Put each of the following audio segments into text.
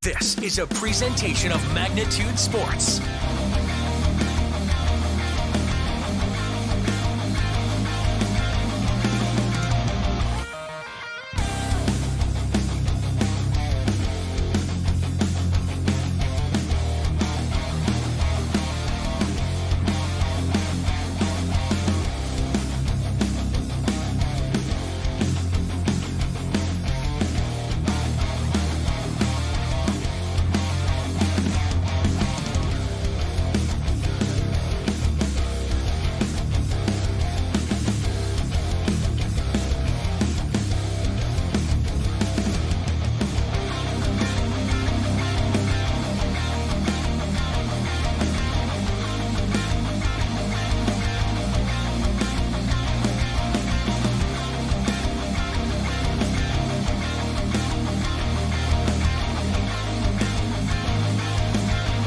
This is a presentation of Magnitude Sports.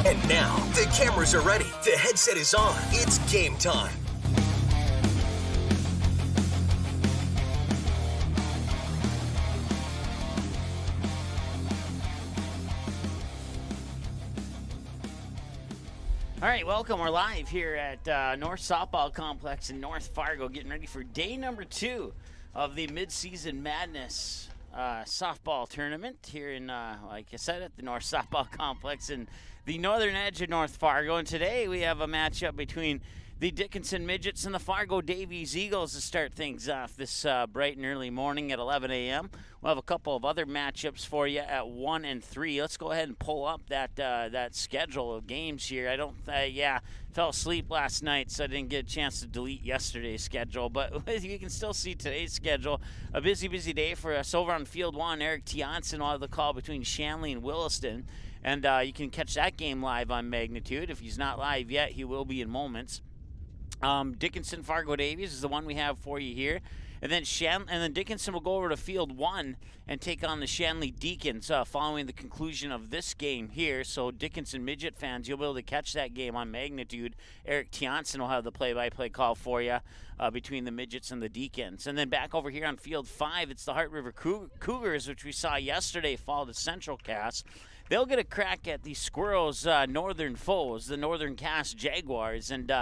And now, the cameras are ready, the headset is on, it's game time. All right, welcome. We're live here at North Softball Complex in North Fargo, getting ready for day number 2 of the Midseason Madness softball tournament here in, like I said, at the North Softball Complex in the northern edge of North Fargo. And today we have a matchup between the Dickinson Midgets and the Fargo Davies Eagles to start things off this bright and early morning at 11 a.m. We'll have a couple of other matchups for you at 1 and 3. Let's go ahead and pull up that schedule of games here. I don't, fell asleep last night, so I didn't get a chance to delete yesterday's schedule. But you can still see today's schedule. A busy day for us over on Field 1. Eric Tianson will have the call between Shanley and Williston. And you can catch that game live on Magnitude. If he's not live yet, he will be in moments. Dickinson Fargo Davies is the one we have for you here. And then Dickinson will go over to Field 1 and take on the Shanley Deacons following the conclusion of this game here. So Dickinson Midget fans, you'll be able to catch that game on Magnitude. Eric Tianson will have the play-by-play call for you between the Midgets and the Deacons. And then back over here on Field 5, it's the Heart River Cougars, which we saw yesterday fall to Central Cass. They'll get a crack at the Squirrels' northern foes, the Northern Cass Jaguars. And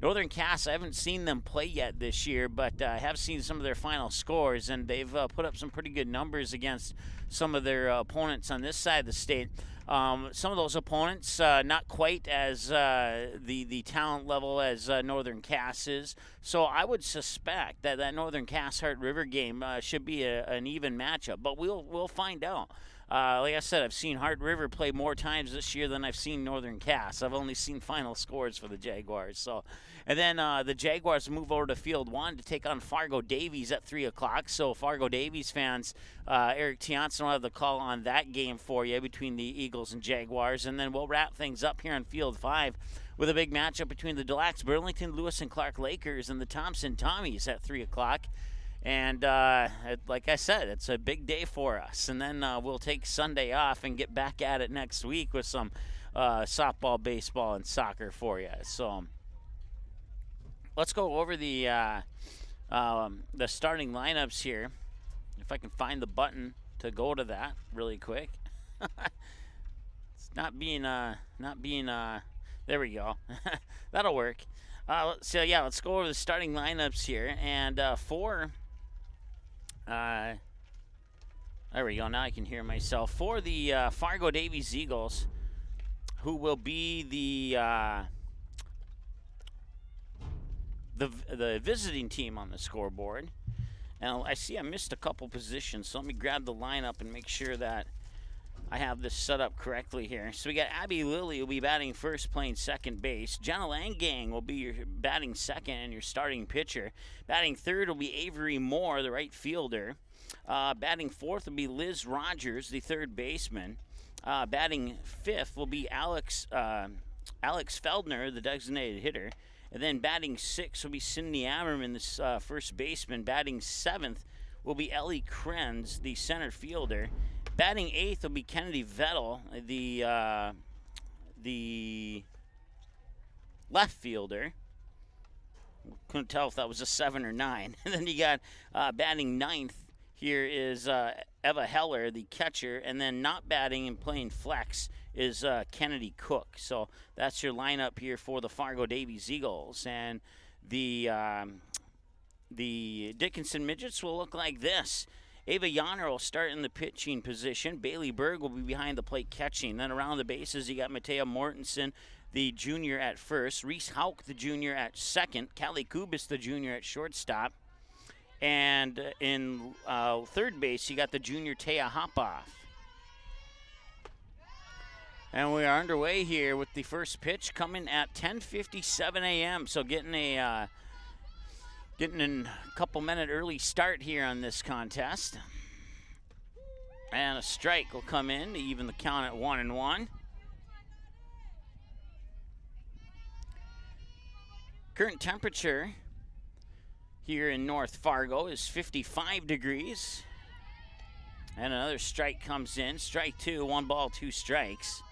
Northern Cass, I haven't seen them play yet this year, but I have seen some of their final scores, and they've put up some pretty good numbers against some of their opponents on this side of the state. Some of those opponents not quite as the talent level as Northern Cass is. So I would suspect that Northern Cass Heart River game should be an even matchup, but we'll find out. Like I said, I've seen Heart River play more times this year than I've seen Northern Cass. I've only seen final scores for the Jaguars. And then the Jaguars move over to Field 1 to take on Fargo Davies at 3 o'clock. So Fargo Davies fans, Eric Tianson will have the call on that game for you between the Eagles and Jaguars. And then we'll wrap things up here on Field 5 with a big matchup between the Des Lacs Burlington Lewis and Clark Lakers and the Thompson Tommies at 3 o'clock. And like I said, it's a big day for us. And then we'll take Sunday off and get back at it next week with some softball, baseball, and soccer for you. So let's go over the starting lineups here. If I can find the button to go to that really quick. It's not being, there we go. That'll work. Let's go over the starting lineups here. And there we go. Now I can hear myself. For the Fargo Davies Eagles, who will be the visiting team on the scoreboard. And I see I missed a couple positions, so let me grab the lineup and make sure that I have this set up correctly here. So we got Abby Lilly will be batting first, playing second base. Jenna Langang will be your batting second and your starting pitcher. Batting third will be Avery Moore, the right fielder. Batting fourth will be Liz Rogers, the third baseman. Batting fifth will be Alex Feldner, the designated hitter. And then batting sixth will be Cindy Ammerman, the first baseman. Batting seventh will be Ellie Krenz, the center fielder. Batting eighth will be Kennedy Vettel, the left fielder. Couldn't tell if that was a 7 or 9. And then you got batting ninth here is Eva Heller, the catcher, and then not batting and playing flex is Kennedy Cook. So that's your lineup here for the Fargo Davies Eagles. And the Dickinson Midgets will look like this. Ava Yonner will start in the pitching position. Bailey Berg will be behind the plate catching. Then around the bases, you got Matea Mortensen, the junior, at first. Reese Hauk, the junior, at second. Callie Kubis, the junior, at shortstop. And in third base, you got the junior Taya Hopoff. And we are underway here with the first pitch coming at 10:57 a.m. So getting a couple minute early start here on this contest. And a strike will come in to even the count at 1-1. Current temperature here in North Fargo is 55 degrees. And another strike comes in. Strike two, 1 ball, 2 strikes.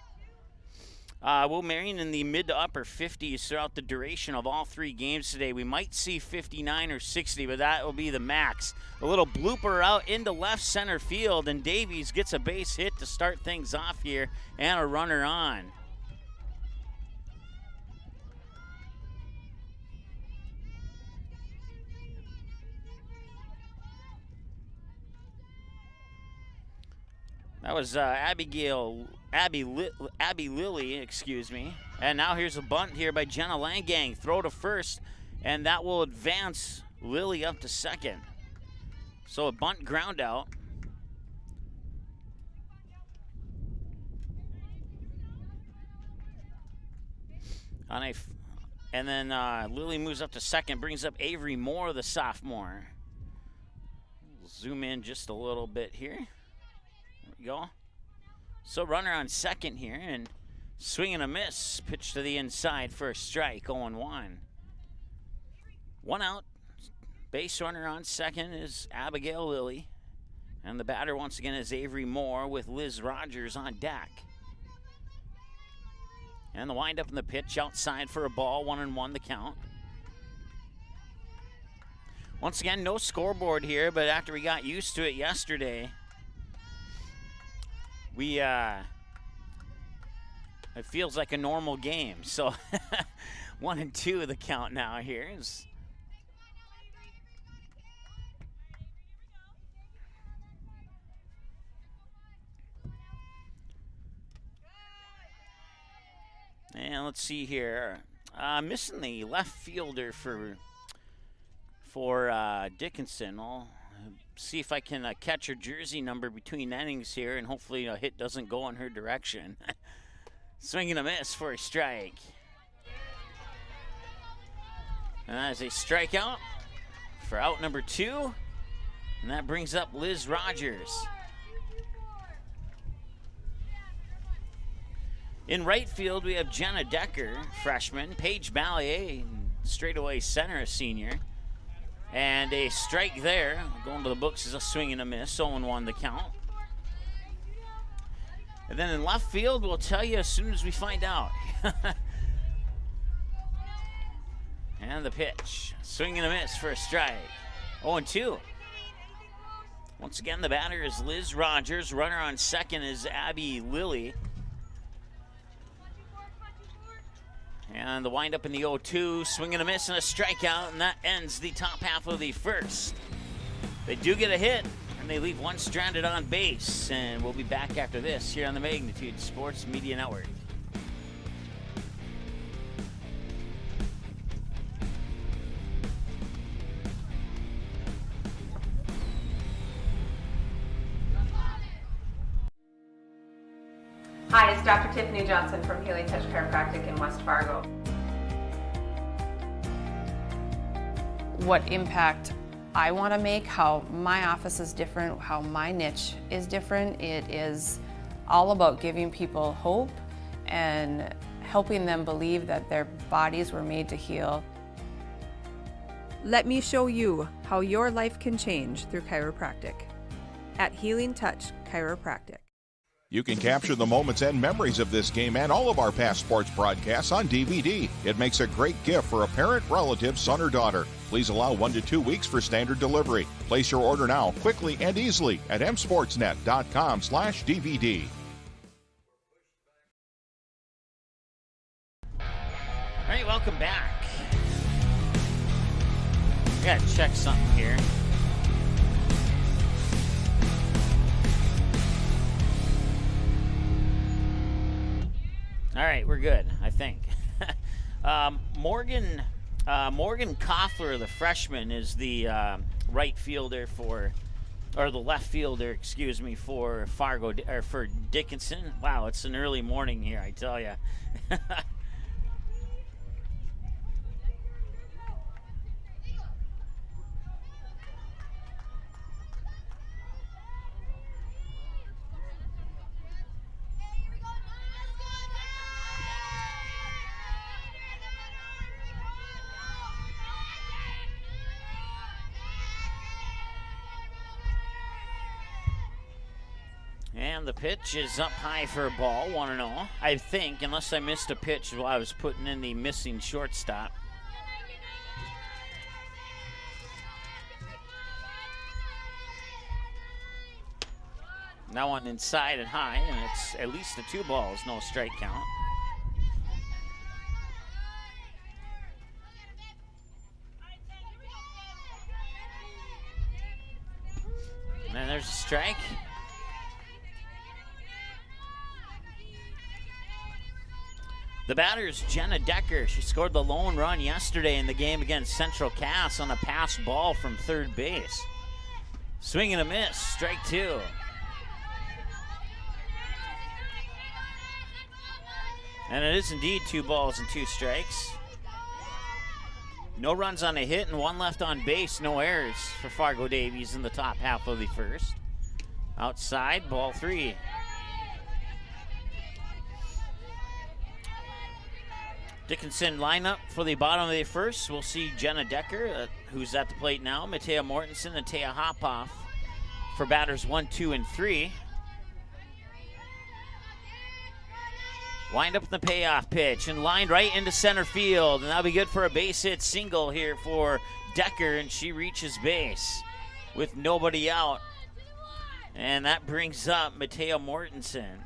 We'll marine in the mid to upper 50s throughout the duration of all 3 games today. We might see 59 or 60, but that will be the max. A little blooper out into left center field, and Davies gets a base hit to start things off here, and a runner on. That was Abby Lilly, excuse me. And now here's a bunt here by Jenna Langang. Throw to first, and that will advance Lilly up to second. So a bunt ground out. And then Lilly moves up to second, brings up Avery Moore, the sophomore. We'll zoom in just a little bit here. Go. So runner on second here, and swing and a miss. Pitch to the inside for a strike, 0-1. 1 out. Base runner on second is Abigail Lilly. And the batter once again is Avery Moore with Liz Rogers on deck. And the windup in the pitch outside for a ball, 1-1 the count. Once again, no scoreboard here, but after we got used to it yesterday, it feels like a normal game. So 1-2 the count now here. And let's see here. Missing the left fielder for Dickinson. I'll see if I can catch her jersey number between innings here, and hopefully a hit doesn't go in her direction. Swing and a miss for a strike. And that is a strikeout for out number 2. And that brings up Liz Rogers. In right field, we have Jenna Decker, freshman. Paige Ballier, straightaway center, a senior. And a strike there. Going to the books is a swing and a miss. 0-1 the count. And then in left field, we'll tell you as soon as we find out. And the pitch. Swing and a miss for a strike. 0-2. Once again, the batter is Liz Rogers. Runner on second is Abby Lilly. And the windup in the 0-2, swing and a miss and a strikeout, and that ends the top half of the first. They do get a hit, and they leave one stranded on base. And we'll be back after this here on the Magnitude Sports Media Network. Hi, it's Dr. Tiffany Johnson from Healing Touch Chiropractic in West Fargo. What impact I want to make, how my office is different, how my niche is different. It is all about giving people hope and helping them believe that their bodies were made to heal. Let me show you how your life can change through chiropractic at Healing Touch Chiropractic. You can capture the moments and memories of this game and all of our past sports broadcasts on DVD. It makes a great gift for a parent, relative, son, or daughter. Please allow 1 to 2 weeks for standard delivery. Place your order now, quickly and easily at msportsnet.com/DVD. All right, welcome back. I gotta check something here. All right, we're good, I think. Morgan Koffler, the freshman, is the right fielder for, or the left fielder, excuse me, for Fargo or for Dickinson. Wow, it's an early morning here, I tell you. And the pitch is up high for a ball, 1-0. I think, unless I missed a pitch while I was putting in the missing shortstop. That one inside and high, and it's at least a 2 balls, no strike count. And then there's a strike. The batter's Jenna Decker. She scored the lone run yesterday in the game against Central Cass on a pass ball from third base. Swing and a miss, strike 2. And it is indeed 2 balls and 2 strikes. No runs on a hit and 1 left on base, no errors for Fargo Davies in the top half of the first. Outside, ball 3. Dickinson lineup for the bottom of the first. We'll see Jenna Decker, who's at the plate now, Matea Mortensen and Taya Hopoff for batters 1, 2, and 3. Wind up the payoff pitch and lined right into center field, and that'll be good for a base hit single here for Decker, and she reaches base with nobody out. And that brings up Matea Mortensen.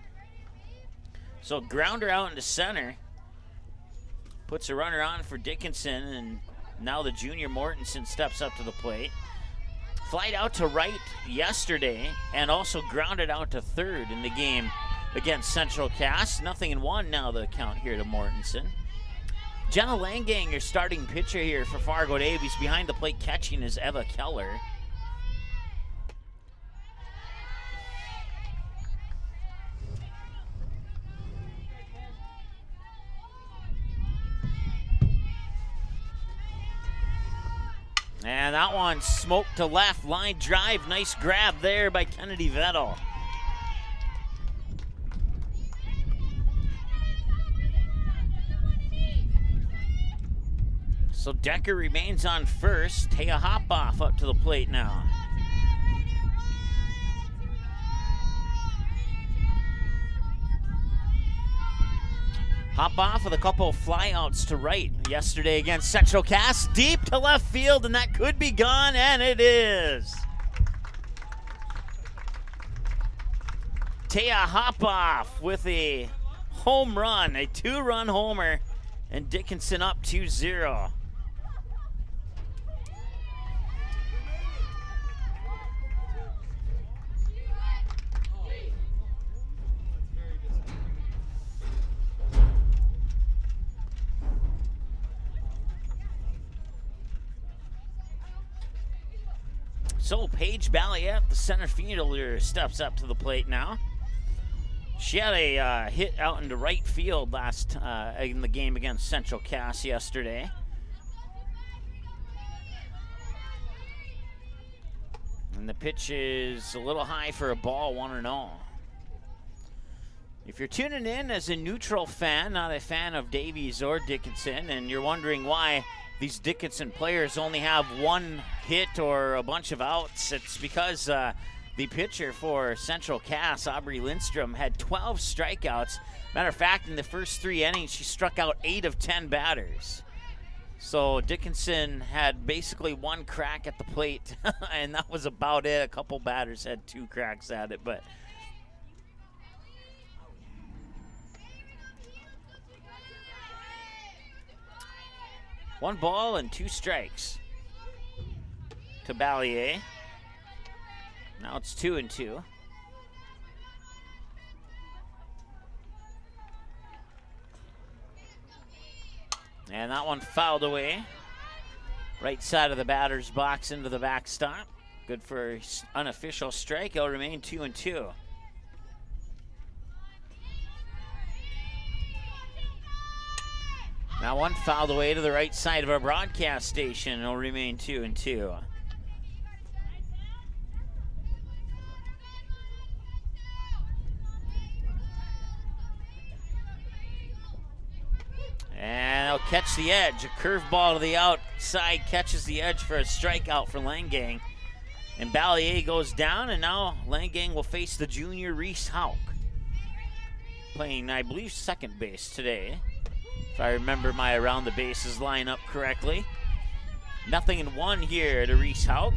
So grounder out into center. Puts a runner on for Dickinson, and now the junior Mortensen steps up to the plate. Flied out to right yesterday and also grounded out to third in the game against Central Cass. 0-1 now the count here to Mortensen. Jenna Langang, your starting pitcher here for Fargo Davies. Behind the plate catching is Eva Keller. And that one smoked to left, line drive. Nice grab there by Kennedy Vettel. So Decker remains on first. Taya Hopoff up to the plate now. Hopoff with a couple of flyouts to right yesterday against Central Cass. Deep to left field, and that could be gone, and it is. Taya Hopoff with a home run, a 2-run homer, and Dickinson up 2-0. So Paige Balliette, the center fielder, steps up to the plate now. She had a hit out into right field last in the game against Central Cass yesterday. And the pitch is a little high for a ball, 1-0. If you're tuning in as a neutral fan, not a fan of Davies or Dickinson, and you're wondering why these Dickinson players only have 1 hit or a bunch of outs, it's because the pitcher for Central Cass, Aubrey Lindstrom, had 12 strikeouts. Matter of fact, in the first 3 innings, she struck out 8 of 10 batters. So Dickinson had basically one crack at the plate, and that was about it. A couple batters had 2 cracks at it, but one ball and 2 strikes to Ballier. Now it's 2-2. And that one fouled away. Right side of the batter's box into the backstop. Good for unofficial strike. It'll remain 2-2. Now one fouled away to the right side of our broadcast station. It'll remain 2-2. And he'll catch the edge. A curveball to the outside catches the edge for a strikeout for Langang. And Ballier goes down, and now Langang will face the junior Reese Hauk. Playing, I believe, second base today, if I remember my around the bases lineup correctly. 0-1 here to Reese Hauk.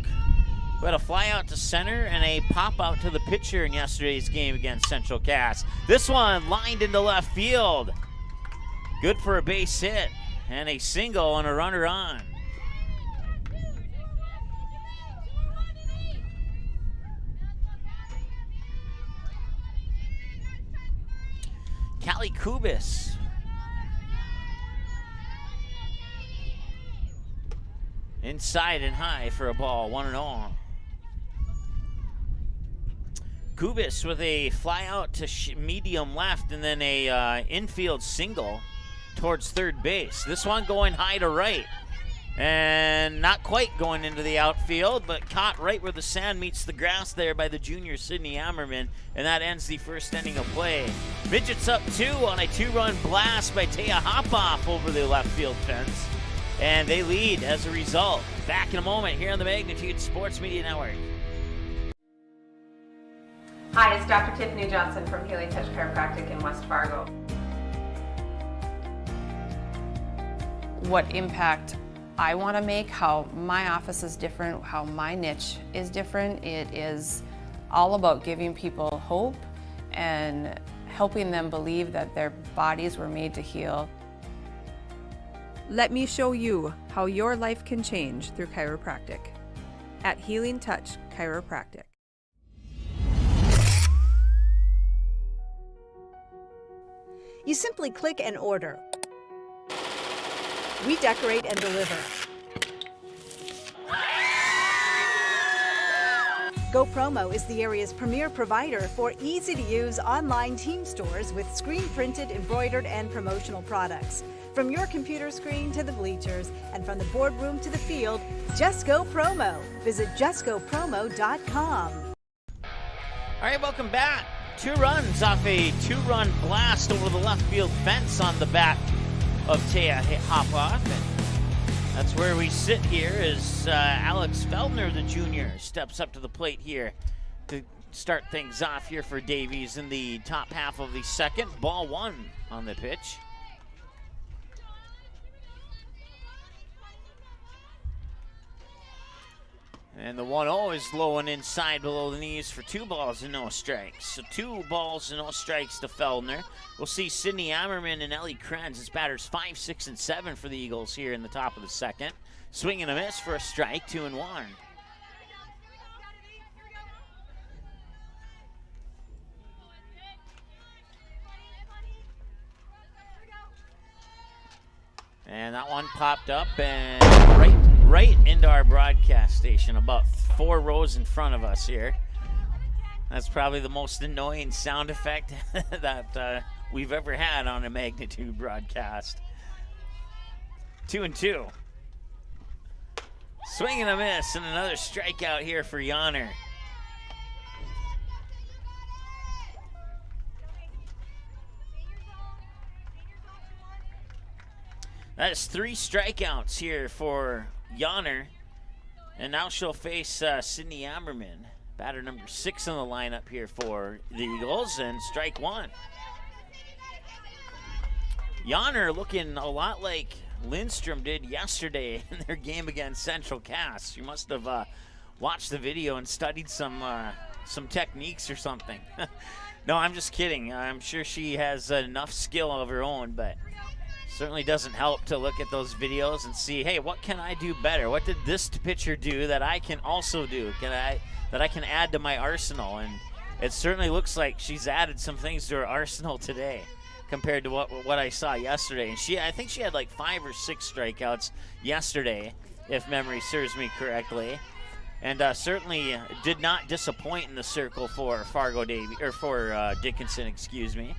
We had a fly out to center and a pop out to the pitcher in yesterday's game against Central Cass. This one lined into left field. Good for a base hit and a single and a runner on. Callie Kubis. Inside and high for a ball, 1-0. Kubis with a fly out to medium left and then a infield single towards third base. This one going high to right and not quite going into the outfield, but caught right where the sand meets the grass there by the junior Sydney Ammerman, and that ends the first inning of play. Midgets up 2 on a 2-run blast by Taya Hopoff over the left field fence, and they lead as a result. Back in a moment here on the Magnitude Sports Media Network. Hi, it's Dr. Tiffany Johnson from Healing Touch Chiropractic in West Fargo. What impact I want to make, how my office is different, how my niche is different. It is all about giving people hope and helping them believe that their bodies were made to heal. Let me show you how your life can change through chiropractic at Healing Touch Chiropractic. You simply click and order. We decorate and deliver. GoPromo is the area's premier provider for easy-to-use online team stores with screen-printed, embroidered, and promotional products. From your computer screen to the bleachers, and from the boardroom to the field, just go promo. Visit justgopromo.com. All right, welcome back. 2 runs off a 2-run blast over the left field fence on the bat of Taya Hopoff. And that's where we sit here as Alex Feldner, the junior, steps up to the plate here to start things off here for Davies in the top half of the second. Ball 1 on the pitch. And the 1-0 is low and inside below the knees for 2 balls and no strikes. So 2 balls and no strikes to Feldner. We'll see Sydney Ammerman and Ellie Krenz as batters 5, 6, and 7 for the Eagles here in the top of the second. Swing and a miss for a strike, 2-1. And that one popped up and right into our broadcast station, about 4 rows in front of us here. That's probably the most annoying sound effect that we've ever had on a Magnitude broadcast. 2-2. Swing and a miss, and another strikeout here for Yonner. That is 3 strikeouts here for Yonner. And now she'll face Sydney Ammerman, batter number 6 in the lineup here for the Eagles, and strike 1. Yonner looking a lot like Lindstrom did yesterday in their game against Central Cass. She must have watched the video and studied some techniques or something. No, I'm just kidding. I'm sure she has enough skill of her own, but certainly doesn't help to look at those videos and see, hey, what can I do better? What did this pitcher do that I can also do? That I can add to my arsenal? And it certainly looks like she's added some things to her arsenal today compared to what I saw yesterday. And I think she had like 5 or 6 strikeouts yesterday, if memory serves me correctly. And certainly did not disappoint in the circle for Fargo Davies, or for Dickinson, excuse me.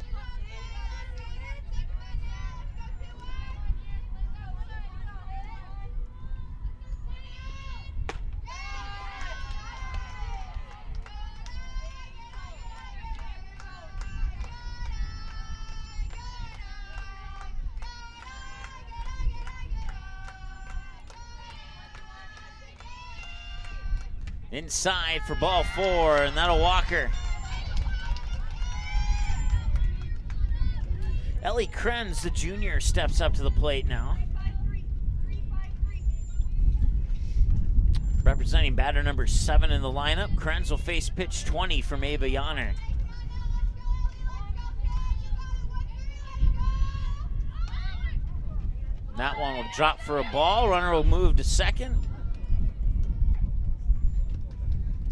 Inside for ball 4, and that'll walk her. Ellie Krenz, the junior, steps up to the plate now. Representing batter number 7 in the lineup, Krenz will face pitch 20 from Ava Yonner. That one will drop for a ball. Runner will move to second.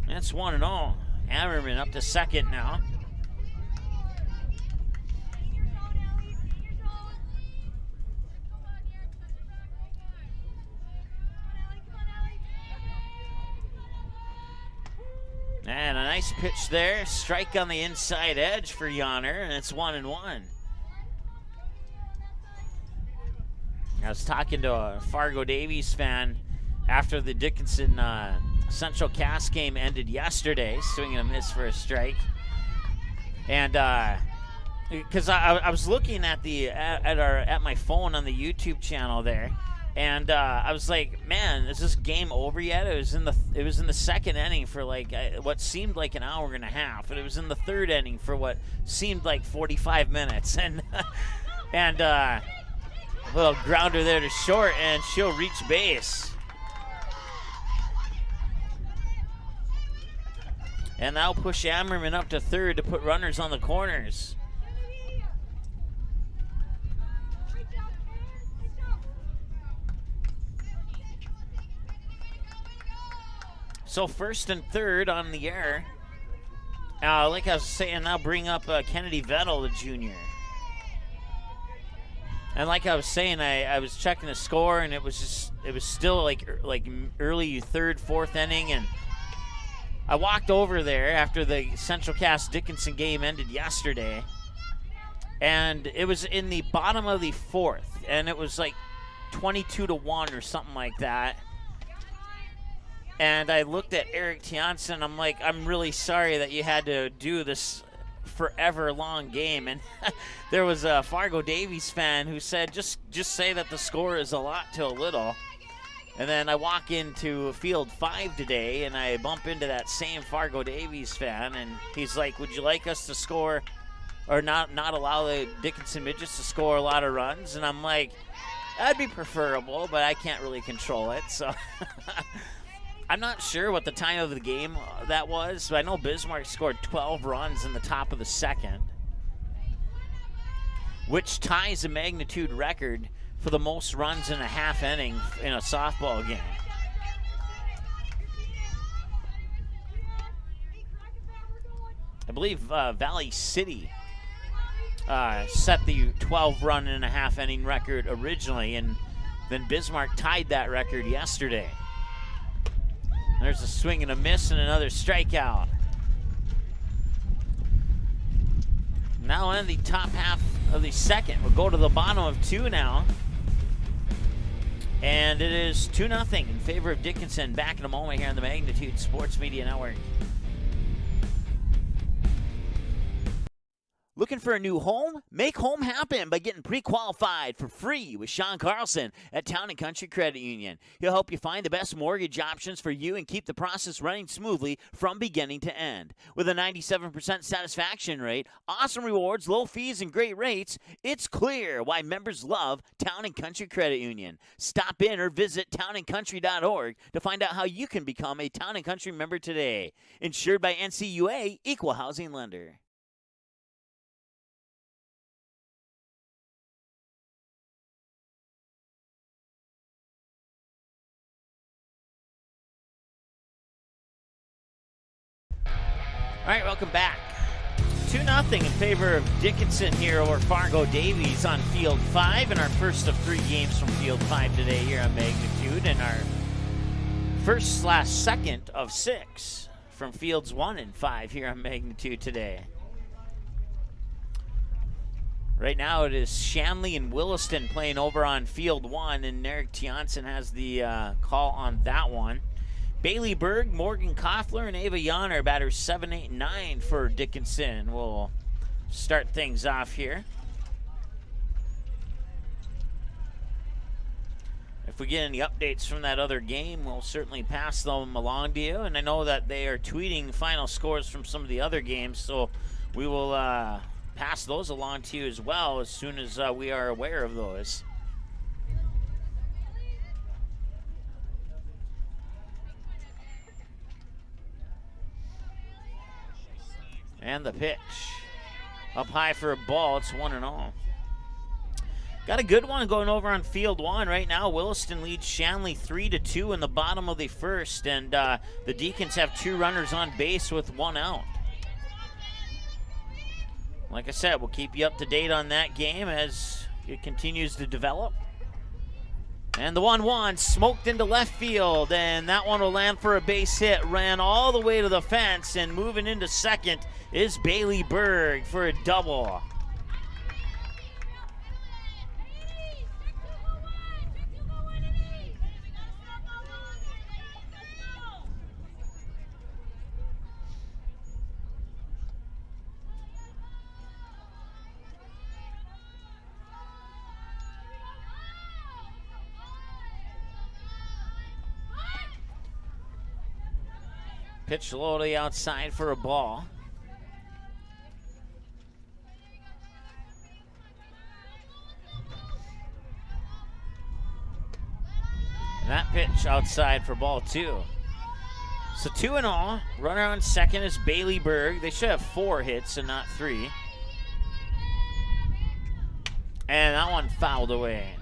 That's 1-0. Hammerman up to second now. And a nice pitch there. Strike on the inside edge for Yonner, and it's 1-1. I was talking to a Fargo Davies fan after the Dickinson Central Cass game ended yesterday, swinging a miss for a strike. And because I was looking at at my phone on the YouTube channel there, and I was like, man, is this game over yet? It was in the second inning for like what seemed like an hour and a half, and it was in the third inning for what seemed like 45 minutes. And a little grounder there to short, and she'll reach base. And that'll push Ammerman up to third to put runners on the corners. So first and third on the air. Like I was saying, now bring up Kennedy Vettel, the junior. And like I was saying, I was checking the score, and it was still like early third, fourth inning, and I walked over there after the Central Cass Dickinson game ended yesterday, and it was in the bottom of the fourth, and it was like 22-1 or something like that. And I looked at Eric Tianson. I'm like, I'm really sorry that you had to do this forever long game. And there was a Fargo Davies fan who said, just say that the score is a lot to a little. And then I walk into field 5 today, and I bump into that same Fargo Davies fan, and he's like, would you like us to score or not allow the Dickinson Midgets to score a lot of runs? And I'm like, that'd be preferable, but I can't really control it. So I'm not sure what the time of the game that was, but I know Bismarck scored 12 runs in the top of the second, which ties a magnitude record for the most runs in a half inning in a softball game. I believe Valley City set the 12-run in a half inning record originally, and then Bismarck tied that record yesterday. There's a swing and a miss and another strikeout. Now in the top half of the second. We'll go to the bottom of 2 now. And it is 2-0 in favor of Dickinson. Back in a moment here on the Magnitude Sports Media Network. Looking for a new home? Make home happen by getting pre-qualified for free with Sean Carlson at Town & Country Credit Union. He'll help you find the best mortgage options for you and keep the process running smoothly from beginning to end. With a 97% satisfaction rate, awesome rewards, low fees, and great rates, it's clear why members love Town & Country Credit Union. Stop in or visit townandcountry.org to find out how you can become a Town & Country member today. Insured by NCUA, Equal Housing Lender. All right, welcome back. 2-0 in favor of Dickinson here over Fargo Davies on Field 5 in our first of 3 games from Field 5 today here on Magnitude, and our first/second of 6 from Fields 1 and 5 here on Magnitude today. Right now it is Shanley and Williston playing over on Field 1, and Eric Tianson has the call on that one. Bailey Berg, Morgan Koffler, and Ava Yonner, batters 7, 8, 9 for Dickinson. We'll start things off here. If we get any updates from that other game, we'll certainly pass them along to you. And I know that they are tweeting final scores from some of the other games, so we will pass those along to you as well as soon as we are aware of those. And the pitch. Up high for a ball. It's 1-0. Got a good one going over on Field 1 right now. Williston leads Shanley 3-2 in the bottom of the first. And the Deacons have 2 runners on base with 1 out. Like I said, we'll keep you up to date on that game as it continues to develop. And the 1-1 smoked into left field, and that one will land for a base hit. Ran all the way to the fence, and moving into second is Bailey Berg for a double. Pitch low to the outside for a ball. And that pitch outside for ball 2. So 2-0. Runner on second is Bailey Berg. They should have 4 hits and not 3. And that one fouled away.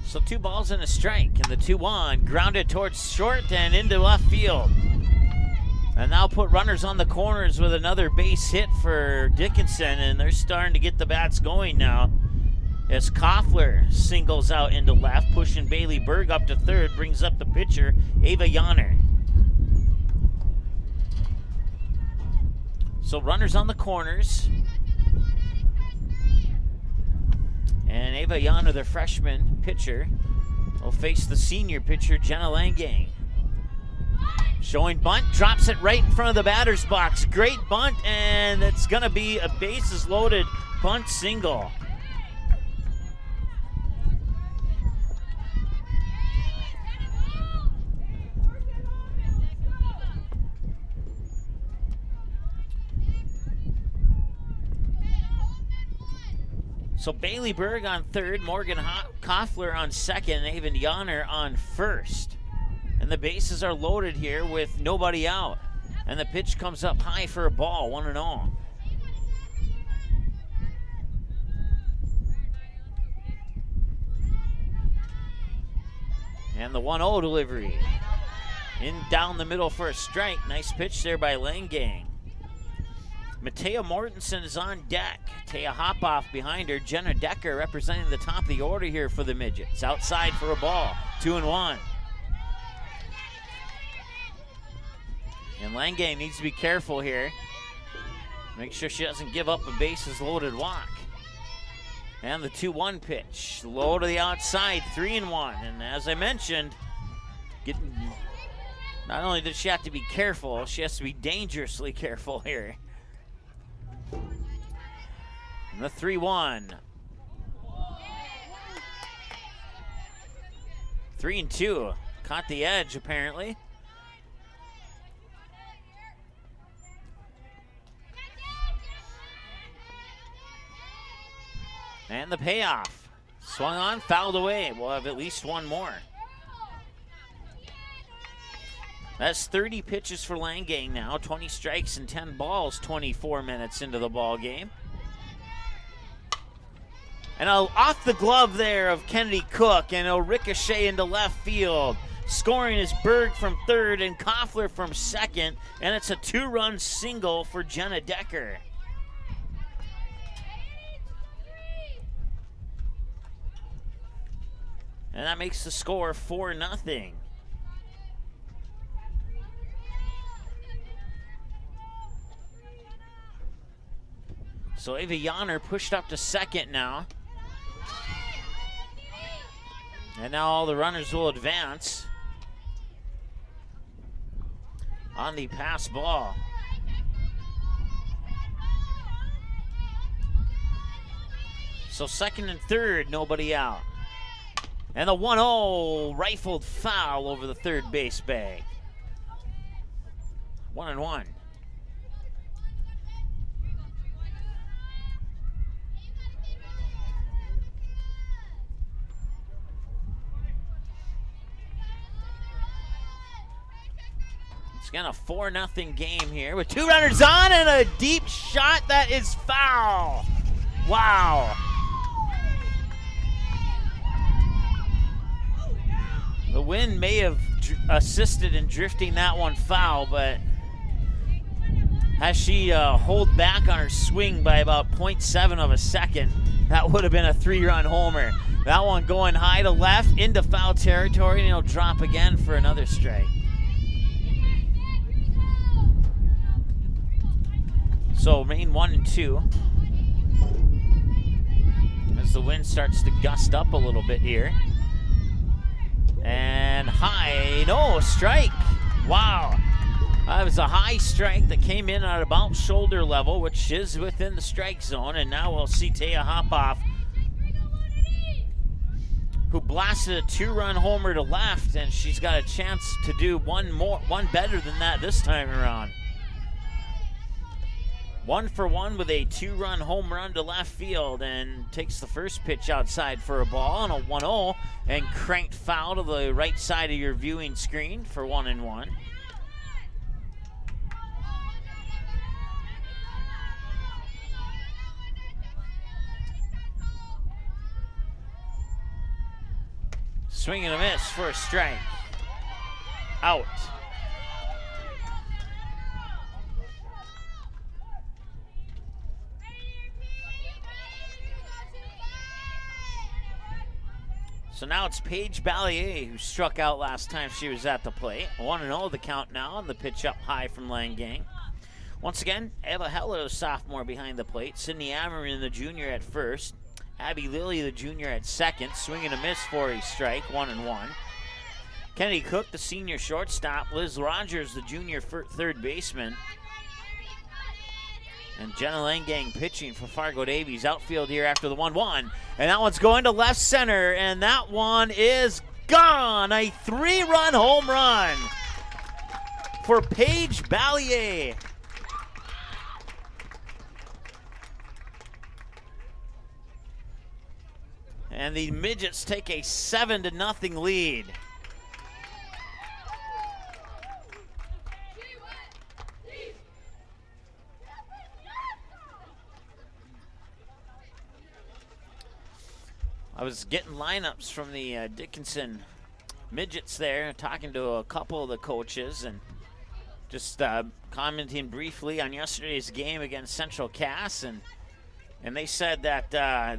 So 2 balls and a strike, and the 2-1 grounded towards short and into left field. And now put runners on the corners with another base hit for Dickinson, and they're starting to get the bats going now. As Koffler singles out into left, pushing Bailey Berg up to third, brings up the pitcher, Ava Yonner. So runners on the corners. And Ava Yonner, the freshman pitcher, will face the senior pitcher, Jenna Langang. Showing bunt, drops it right in front of the batter's box. Great bunt, and it's going to be a bases-loaded bunt single. So Bailey Berg on third, Morgan Koffler on second, and Ava Yonner on first. And the bases are loaded here with nobody out. And the pitch comes up high for a ball, 1-0. And the 1-0 delivery. In down the middle for a strike. Nice pitch there by Langang. Matea Mortensen is on deck. Taya Hopoff behind her. Jenna Decker representing the top of the order here for the Midgets. Outside for a ball, 2-1. And Langang needs to be careful here. Make sure she doesn't give up a bases-loaded walk. And the 2-1 pitch, low to the outside, 3-1. And as I mentioned, not only does she have to be careful, she has to be dangerously careful here. And the 3-1. 3-2. Caught the edge, apparently. And the payoff. Swung on, fouled away. We'll have at least one more. That's 30 pitches for Langang now. 20 strikes and 10 balls, 24 minutes into the ball game. And off the glove there of Kennedy Cook, and it'll ricochet into left field. Scoring is Berg from third and Koffler from second, and it's a 2-run single for Jenna Decker. And that makes the score 4-0. So Ava Yonner pushed up to second now. And now all the runners will advance on the pass ball. So second and third, nobody out. And the 1-0 rifled foul over the third base bag. 1-1. It's again a 4-0 game here with 2 runners on and a deep shot that is foul. Wow. The wind may have assisted in drifting that one foul, but as she hold back on her swing by about 0.7 of a second, that would have been a 3-run homer. That one going high to left into foul territory, and it'll drop again for another strike. So remain 1-2 as the wind starts to gust up a little bit here. And high, no, strike. Wow. That was a high strike that came in at about shoulder level, which is within the strike zone. And now we'll see Taya Hopoff, who blasted a 2-run homer to left, and she's got a chance to do one better than that this time around. 1-for-1 with a 2-run home run to left field, and takes the first pitch outside for a ball and a 1-0, and cranked foul to the right side of your viewing screen for 1-1. Swing and a miss for a strike. Out. So now it's Paige Ballier who struck out last time she was at the plate. 1-0 the count now, and the pitch up high from Langang. Once again, Eva Heller, sophomore, behind the plate. Sydney Amerin, the junior, at first. Abby Lilly, the junior, at second. Swing and a miss for a strike, 1-1. Kennedy Cook, the senior shortstop. Liz Rogers, the junior third baseman. And Jenna Langang pitching for Fargo Davies. Outfield here after the 1-1. And that one's going to left center, and that one is gone. A 3-run home run for Paige Ballier. And the Midgets take a 7-0 lead. I was getting lineups from the Dickinson Midgets there, talking to a couple of the coaches, and just commenting briefly on yesterday's game against Central Cass. And And they said that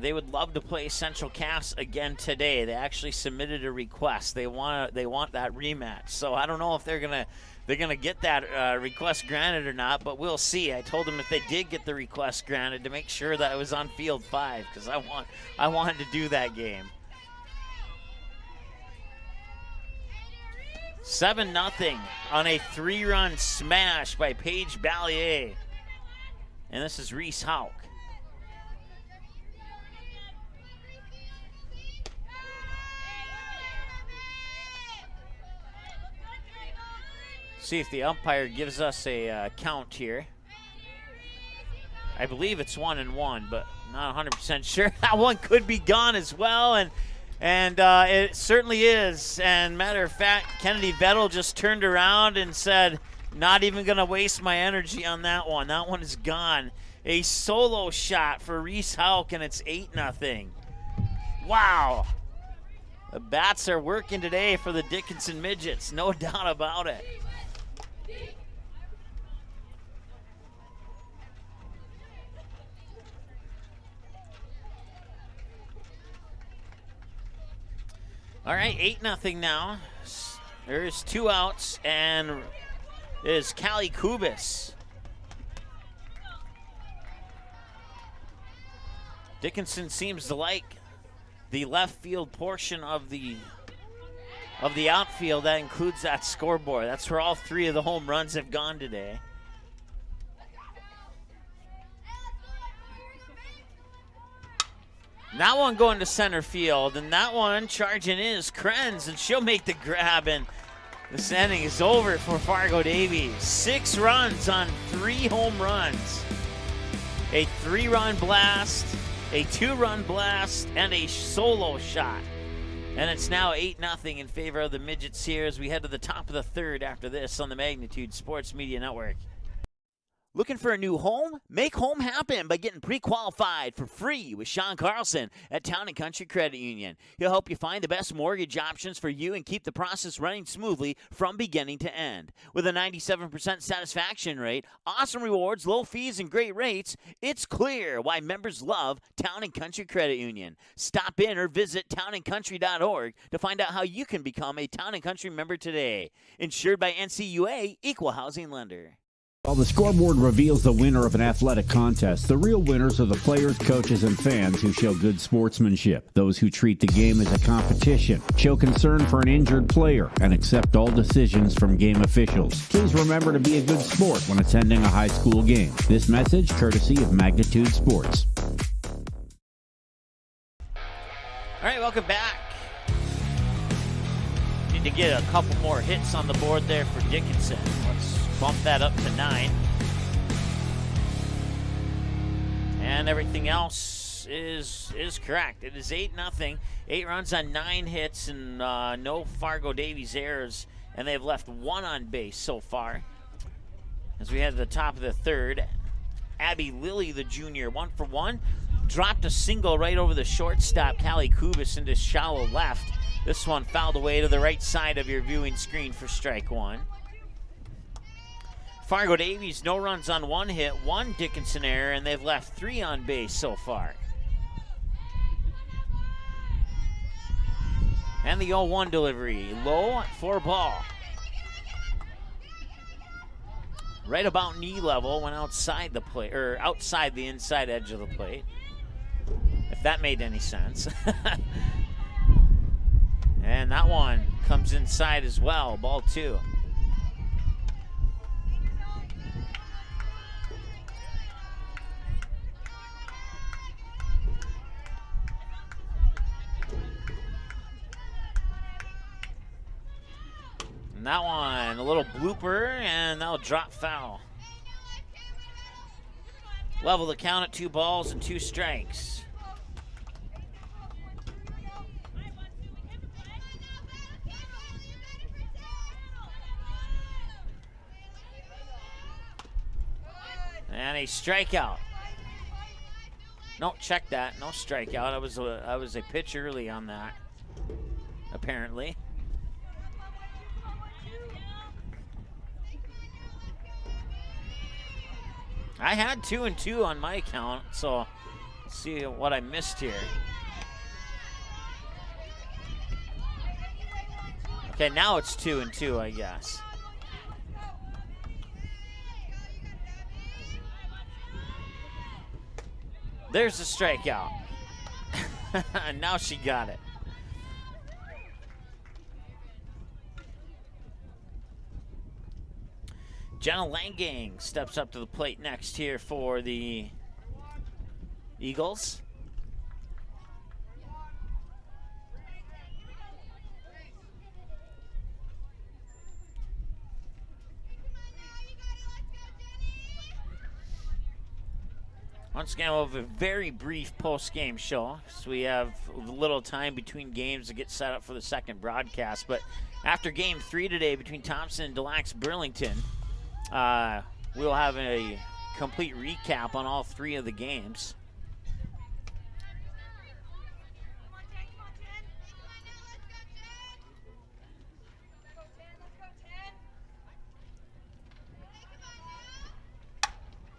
they would love to play Central Cass again today. They actually submitted a request. They want that rematch. So I don't know if they're gonna get that request granted or not, but we'll see. I told them if they did get the request granted to make sure that I was on field 5 because I wanted to do that game. 7-0 on a 3-run smash by Paige Ballier. And this is Reese Hauk. See if the umpire gives us a count here. I believe it's 1-1, but not 100% sure. That one could be gone as well, and it certainly is. And matter of fact, Kennedy Vettel just turned around and said, not even going to waste my energy on that one. That one is gone. A solo shot for Reese Hauk, and it's 8-0. Wow. The bats are working today for the Dickinson Midgets, no doubt about it. All right, 8-0 now. There's 2 outs, and it is Callie Kubis. Dickinson seems to like the left field portion of the outfield. That includes that scoreboard. That's where all 3 of the home runs have gone today. That one going to center field, and that one charging in is Krenz, and she'll make the grab, and this inning is over for Fargo Davies. 6 runs on 3 home runs. A 3-run blast, a 2-run blast, and a solo shot. And it's now 8-0 in favor of the Midgets here as we head to the top of the 3rd after this on the Magnitude Sports Media Network. Looking for a new home? Make home happen by getting pre-qualified for free with Sean Carlson at Town & Country Credit Union. He'll help you find the best mortgage options for you and keep the process running smoothly from beginning to end. With a 97% satisfaction rate, awesome rewards, low fees, and great rates, it's clear why members love Town & Country Credit Union. Stop in or visit townandcountry.org to find out how you can become a Town & Country member today. Insured by NCUA, Equal Housing Lender. While the scoreboard reveals the winner of an athletic contest, the real winners are the players, coaches, and fans who show good sportsmanship. Those who treat the game as a competition, show concern for an injured player, and accept all decisions from game officials. Please remember to be a good sport when attending a high school game. This message courtesy of Magnitude Sports. All right, welcome back. Need to get a couple more hits on the board there for Dickinson. Let's bump that up to 9. And everything else is correct. It is 8-0. 8 runs on 9 hits and no Fargo Davies errors. And they've left 1 on base so far. As we head to the top of the 3rd, Abby Lilly, the junior, 1 for 1. Dropped a single right over the shortstop, Callie Kubis, into shallow left. This one fouled away to the right side of your viewing screen for strike 1. Fargo Davies, no runs on 1 hit, 1 Dickinson error, and they've left 3 on base so far. And the 0-1 delivery, low for ball. Right about knee level, went outside the plate, or outside the inside edge of the plate. If that made any sense. And that one comes inside as well, ball 2. And that one, a little blooper, and that'll drop foul. Level the count at 2 balls and 2 strikes. And a strikeout. No, check that. No strikeout. I was a pitch early on that, apparently. I had 2 and 2 on my account, so See what I missed here. Okay, now it's 2-2, I guess. There's the strikeout. Now she got it. Jenna Langang steps up to the plate next here for the Eagles. Once again, we'll have a very brief post-game show, so we have a little time between games to get set up for the second broadcast. But after Game 3 today between Thompson and Des Lacs Burlington, we'll have a complete recap on all 3 of the games.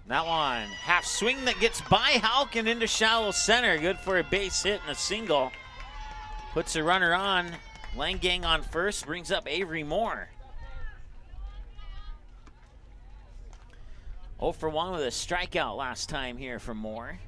That one, half swing that gets by Halkin into shallow center. Good for a base hit and a single. Puts a runner on. Langang on first, brings up Avery Moore. 0 for 1 with a strikeout last time here for Moore.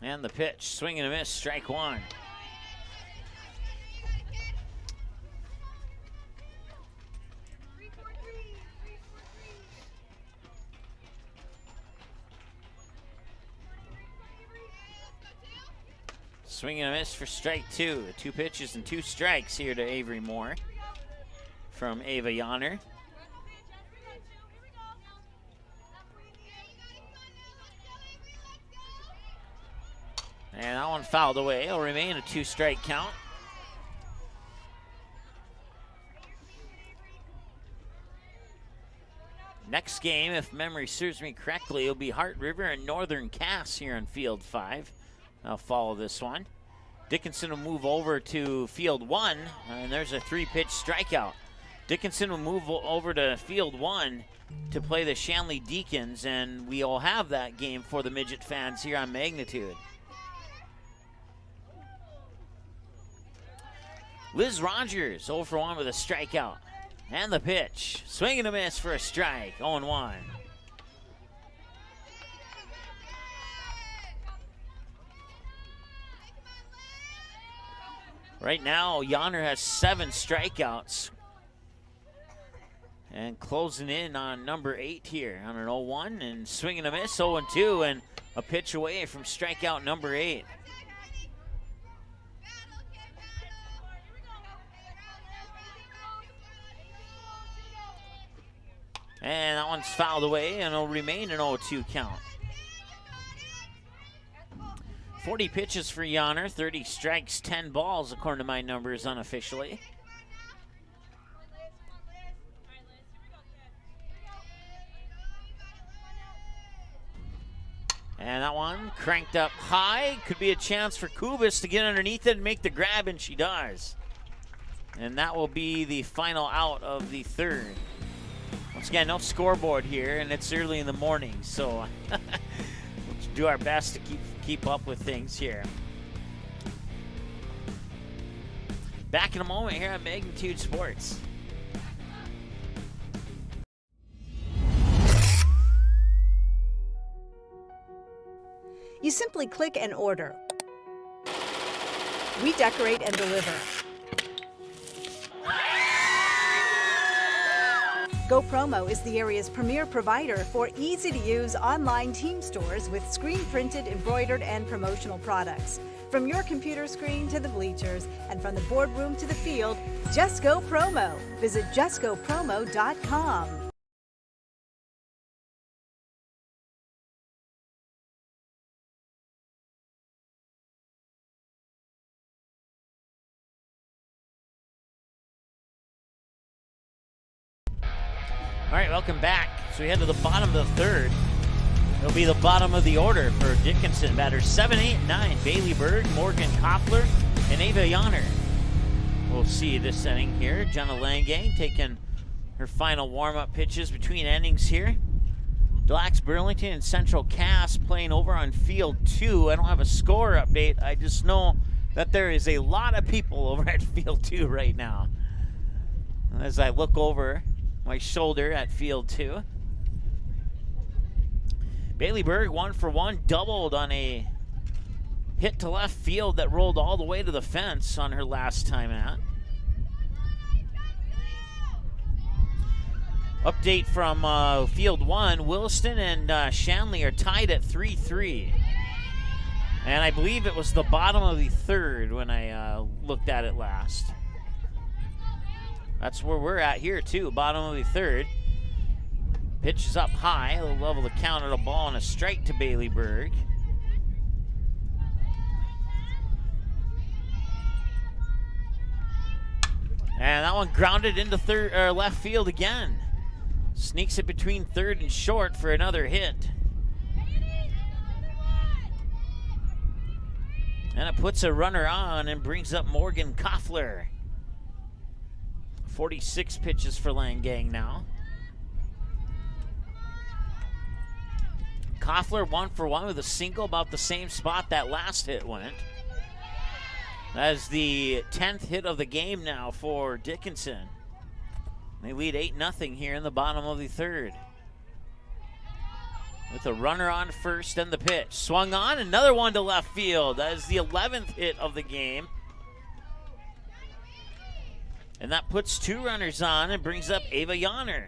And the pitch, swing and a miss, strike 1. Swing and a miss for strike 2. 2 pitches and 2 strikes here to Avery Moore from Ava Yonner. And that one fouled away. It'll remain a 2-strike count. Next game, if memory serves me correctly, it'll be Hart River and Northern Cass here on Field 5. I'll follow this one. Dickinson will move over to Field 1, and there's a 3-pitch strikeout. Dickinson will move over to Field 1 to play the Shanley Deacons, and we'll have that game for the Midget fans here on Magnitude. Liz Rogers, 0 for 1 with a strikeout. And the pitch. Swing and a miss for a strike. 0-1. Right now, Yonner has 7 strikeouts. And closing in on number 8 here on an 0-1. And swing and a miss, 0-2. And a pitch away from strikeout number 8. And that one's fouled away, and it'll remain an 0-2 count. 40 pitches for Yonner, 30 strikes, 10 balls, according to my numbers unofficially. And that one cranked up high. Could be a chance for Kubis to get underneath it and make the grab, and she does. And that will be the final out of the 3rd. Once again, no scoreboard here, and it's early in the morning, so we'll do our best to keep up with things here. Back in a moment here on Magnitude Sports. You simply click and order. We decorate and deliver. Go Promo is the area's premier provider for easy-to-use online team stores with screen-printed, embroidered, and promotional products. From your computer screen to the bleachers, and from the boardroom to the field, just go Promo. Visit justgopromo.com. All right, welcome back. So we head to the bottom of the 3rd. It'll be the bottom of the order for Dickinson. Batters 7, 8, 9. Bailey Berg, Morgan Koffler, And Ava Yonner. We'll see this inning here. Jenna Langang taking her final warm-up pitches between innings here. Black's Burlington and Central Cass playing over on field 2. I don't have a score update. I just know that there is a lot of people over at field 2 right now. As I look over my shoulder at field 2. Bailey Berg 1-for-1, doubled on a hit to left field that rolled all the way to the fence on her last time out. Update from field 1, Williston and Shanley are tied at 3-3. And I believe it was the bottom of the third when I looked at it last. That's where we're at here too, bottom of the third. Pitch is up high, they'll level the count at a ball and a strike to Bailey Berg. And that one grounded into left field again. Sneaks it between third and short for another hit. And it puts a runner on and brings up Morgan Koffler. 46 pitches for Langang now. Koffler 1-for-1 with a single, about the same spot that last hit went. That is the 10th hit of the game now for Dickinson. They lead 8-0 here in the bottom of the third. With a runner on first and the pitch. Swung on, another one to left field. That is the 11th hit of the game. And that puts 2 runners on and brings up Ava Yonner.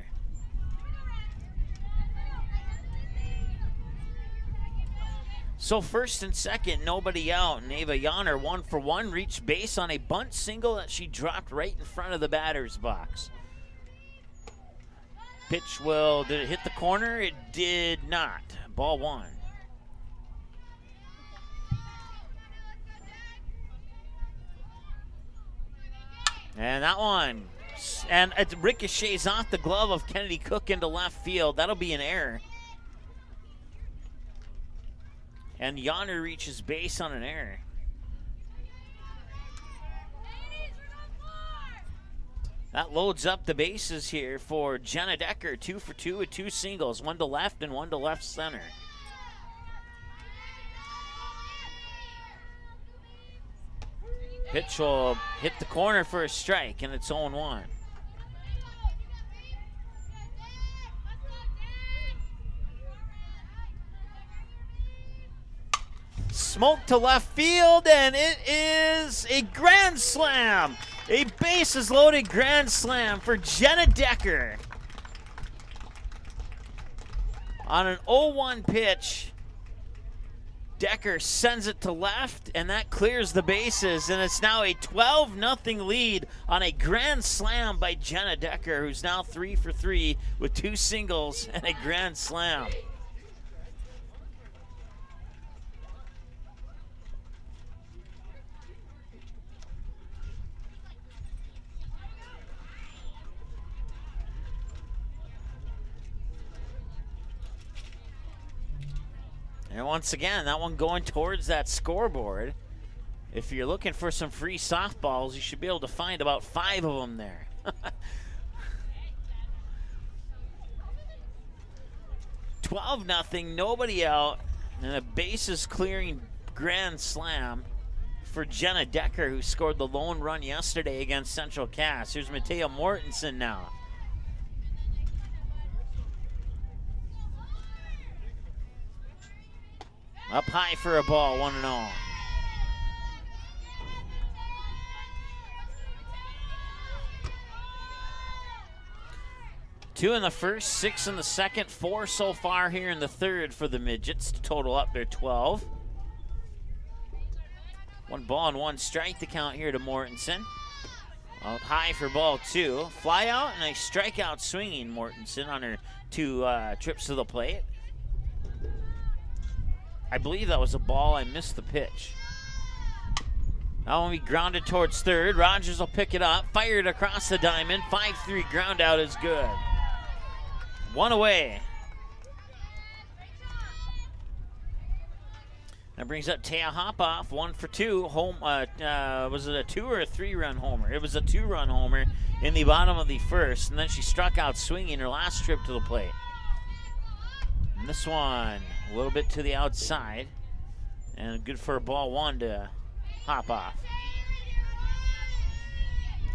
So first and second, nobody out, and Ava Yonner 1-for-1 reached base on a bunt single that she dropped right in front of the batter's box. Pitch did it hit the corner? It did not. Ball 1. And that one, and it ricochets off the glove of Kennedy Cook into left field. That'll be an error. And Yonner reaches base on an error. That loads up the bases here for Jenna Decker. 2-for-2 with 2 singles, 1 to left and 1 to left center. Pitch will hit the corner for a strike, and it's 0-1. Smoke to left field, and it is a grand slam. A bases-loaded grand slam for Jenna Decker. On an 0-1 pitch, Decker sends it to left, and that clears the bases, and it's now a 12-0 lead on a grand slam by Jenna Decker, who's now 3-for-3 with 2 singles and a grand slam. And once again, that one going towards that scoreboard. If you're looking for some free softballs, you should be able to find about 5 of them there. 12-0, nobody out, and a bases clearing grand slam for Jenna Decker, who scored the lone run yesterday against Central Cass. Here's Mattea Mortensen now. Up high for a ball, 1-0. Two in the first, 6 in the second, 4 so far here in the third for the Midgets to total up their 12. 1 ball and 1 strike to count here to Mortensen. Up high for ball 2. Fly out and a strikeout swinging Mortensen on her 2 trips to the plate. I believe that was a ball. I missed the pitch. That one will be grounded towards third. Rogers will pick it up. Fired across the diamond. 5-3 ground out is good. 1 away. That brings up Taya Hopoff, 1 for 2. Home, was it a 2 or a 3-run homer? It was a 2-run homer in the bottom of the first, and then she struck out swinging her last trip to the plate. And this one, a little bit to the outside, and good for a ball 1 to Hopoff.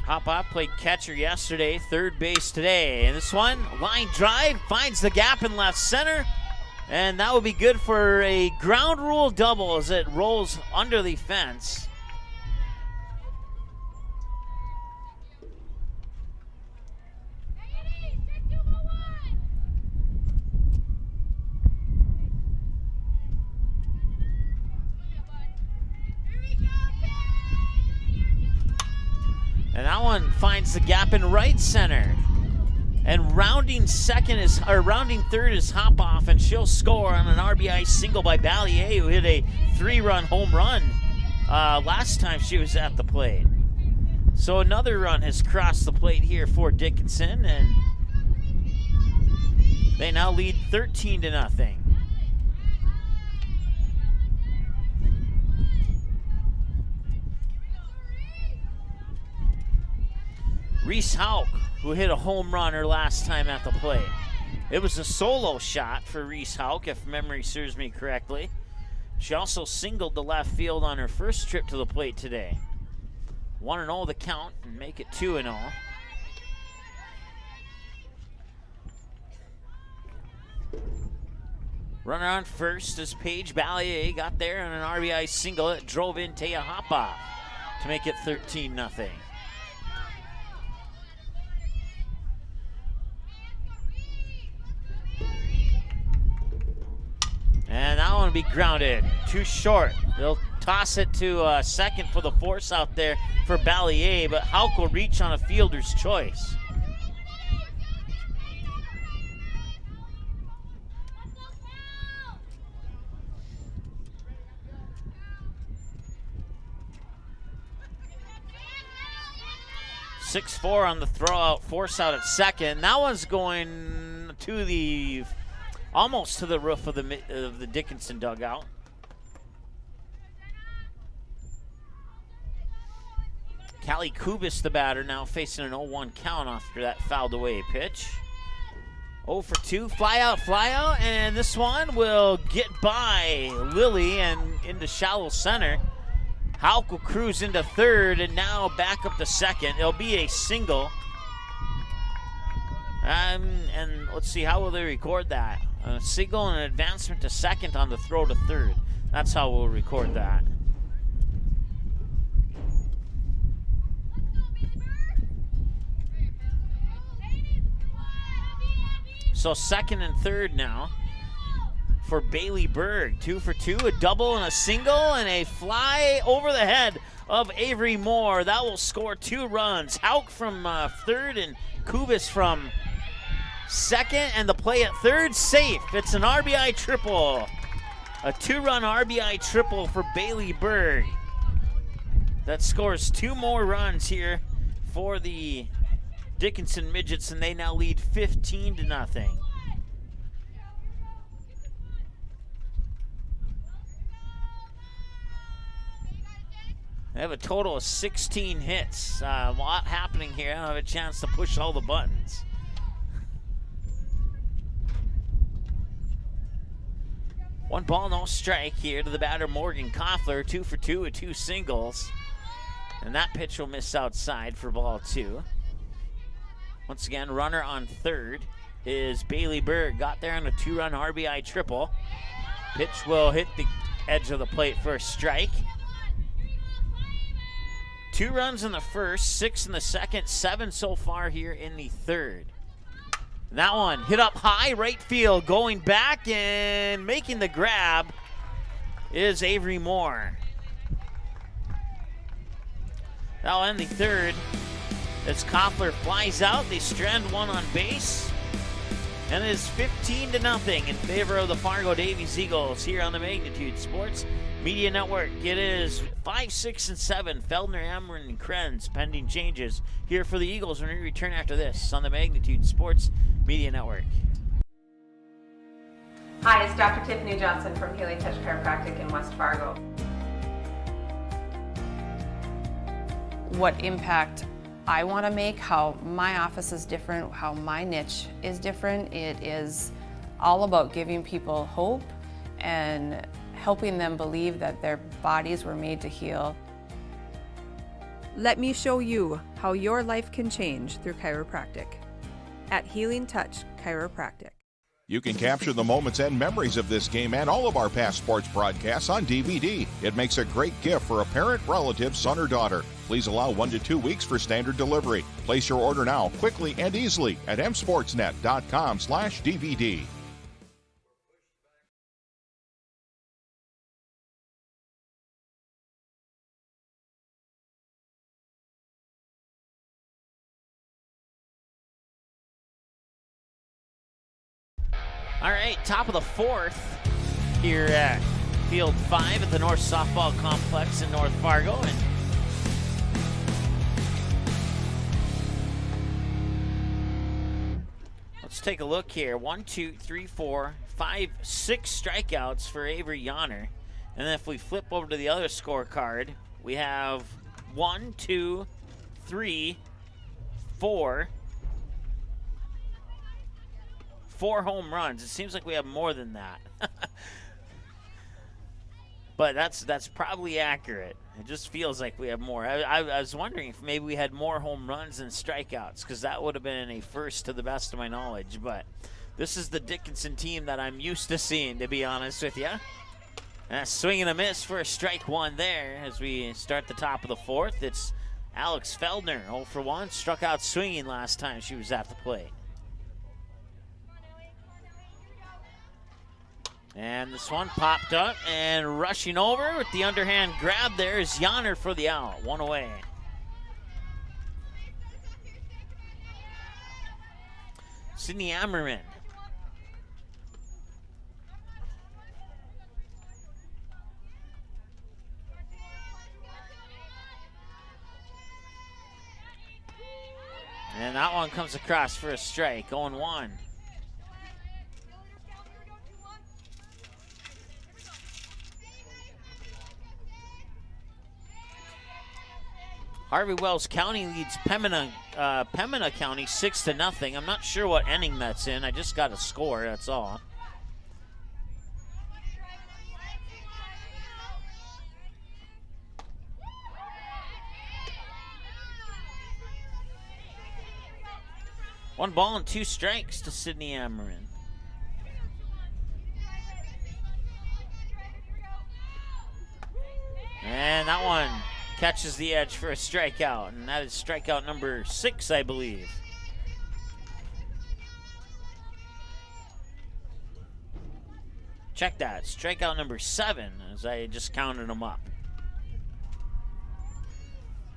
Hopoff played catcher yesterday, third base today. And this one, line drive, finds the gap in left center. And that will be good for a ground rule double as it rolls under the fence. And that one finds the gap in right center. And rounding third is Hopoff, and she'll score on an RBI single by Ballier, who hit a 3-run home run last time she was at the plate. So another run has crossed the plate here for Dickinson, and they now lead 13-0. Reese Hauk, who hit a home run her last time at the plate. It was a solo shot for Reese Hauk, if memory serves me correctly. She also singled to left field on her first trip to the plate today. 1-0 the count, and make it 2-0. Runner on first as Paige Ballier got there on an RBI single that drove in Taya Hopoff to make it 13-0. And that one will be grounded, too short. They'll toss it to second for the force out there for Ballier, but Hauk will reach on a fielder's choice. Six-4 on the throw-out, force out at second. That one's going to the almost to the roof of the Dickinson dugout. Callie Kubis, the batter, now facing an 0-1 count after that fouled away pitch. 0 for 2, fly out, and this one will get by Lily and into shallow center. Hauk will cruise into third and now back up to second. It'll be a single. And let's see, how will they record that? A single and an advancement to second on the throw to third. That's how we'll record that. So second and third now for Bailey Berg. 2 for 2, a double and a single, and a fly over the head of Avery Moore. That will score 2 runs. Hauk from third and Kubis from second, and the play at third safe. It's an RBI triple. A 2-run RBI triple for Bailey Berg. That scores 2 more runs here for the Dickinson Midgets, and they now lead 15-0. They have a total of 16 hits. A lot happening here. I don't have a chance to push all the buttons. One ball, no strike here to the batter, Morgan Koffler. 2 for 2 with 2 singles. And that pitch will miss outside for ball 2. Once again, runner on third is Bailey Berg. Got there on a 2-run RBI triple. Pitch will hit the edge of the plate for a strike. 2 runs in the first, 6 in the second, 7 so far here in the third. That one hit up high, right field, going back and making the grab is Avery Moore. That'll end the third as Koffler flies out. They strand one on base, and it is 15-0 in favor of the Fargo Davies Eagles here on the Magnitude Sports Media Network. It is 5, 6, and 7. Feldner, Ameren, and Krenz pending changes here for the Eagles when we return after this on the Magnitude Sports Media Network. Hi, it's Dr. Tiffany Johnson from Healing Touch Chiropractic in West Fargo. What impact I want to make, how my office is different, how my niche is different. It is all about giving people hope and helping them believe that their bodies were made to heal. Let me show you how your life can change through chiropractic at Healing Touch Chiropractic. You can capture the moments and memories of this game and all of our past sports broadcasts on DVD. It makes a great gift for a parent, relative, son, or daughter. Please allow 1 to 2 weeks for standard delivery. Place your order now, quickly and easily at msportsnet.com/DVD. All right, top of the fourth here at Field 5 at the North Softball Complex in North Fargo. And let's take a look here. 1, 2, 3, 4, 5, 6 strikeouts for Avery Yonner. And then if we flip over to the other scorecard, we have 1, 2, 3, 4 home runs. It seems like we have more than that. But that's probably accurate. It just feels like we have more. I was wondering if maybe we had more home runs than strikeouts, because that would have been a first to the best of my knowledge. But this is the Dickinson team that I'm used to seeing, to be honest with you. And a swing and a miss for a strike one there as we start the top of the fourth. It's Alex Feldner, 0 for 1, struck out swinging last time she was at the plate. And this one popped up, and rushing over with the underhand grab there is Yonner for the out. 1 away. Sydney Ammerman. And that one comes across for a strike. 0-1. Harvey Wells County leads Pembina County 6-0. I'm not sure what inning that's in. I just got a score, that's all. One ball and 2 strikes to Sydney Ammerman. And that one catches the edge for a strikeout, and that is strikeout number 6, I believe. Check that, strikeout number 7, as I just counted them up.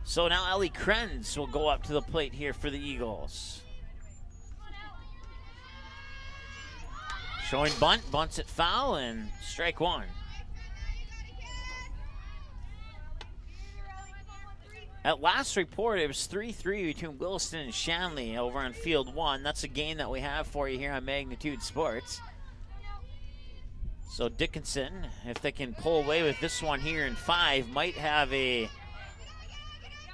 So now Ellie Krenz will go up to the plate here for the Eagles. Showing bunt, bunts it foul, and strike 1. At last report, it was 3-3 between Williston and Shanley over on Field 1. That's a game that we have for you here on Magnitude Sports. So Dickinson, if they can pull away with this one here in 5, might have a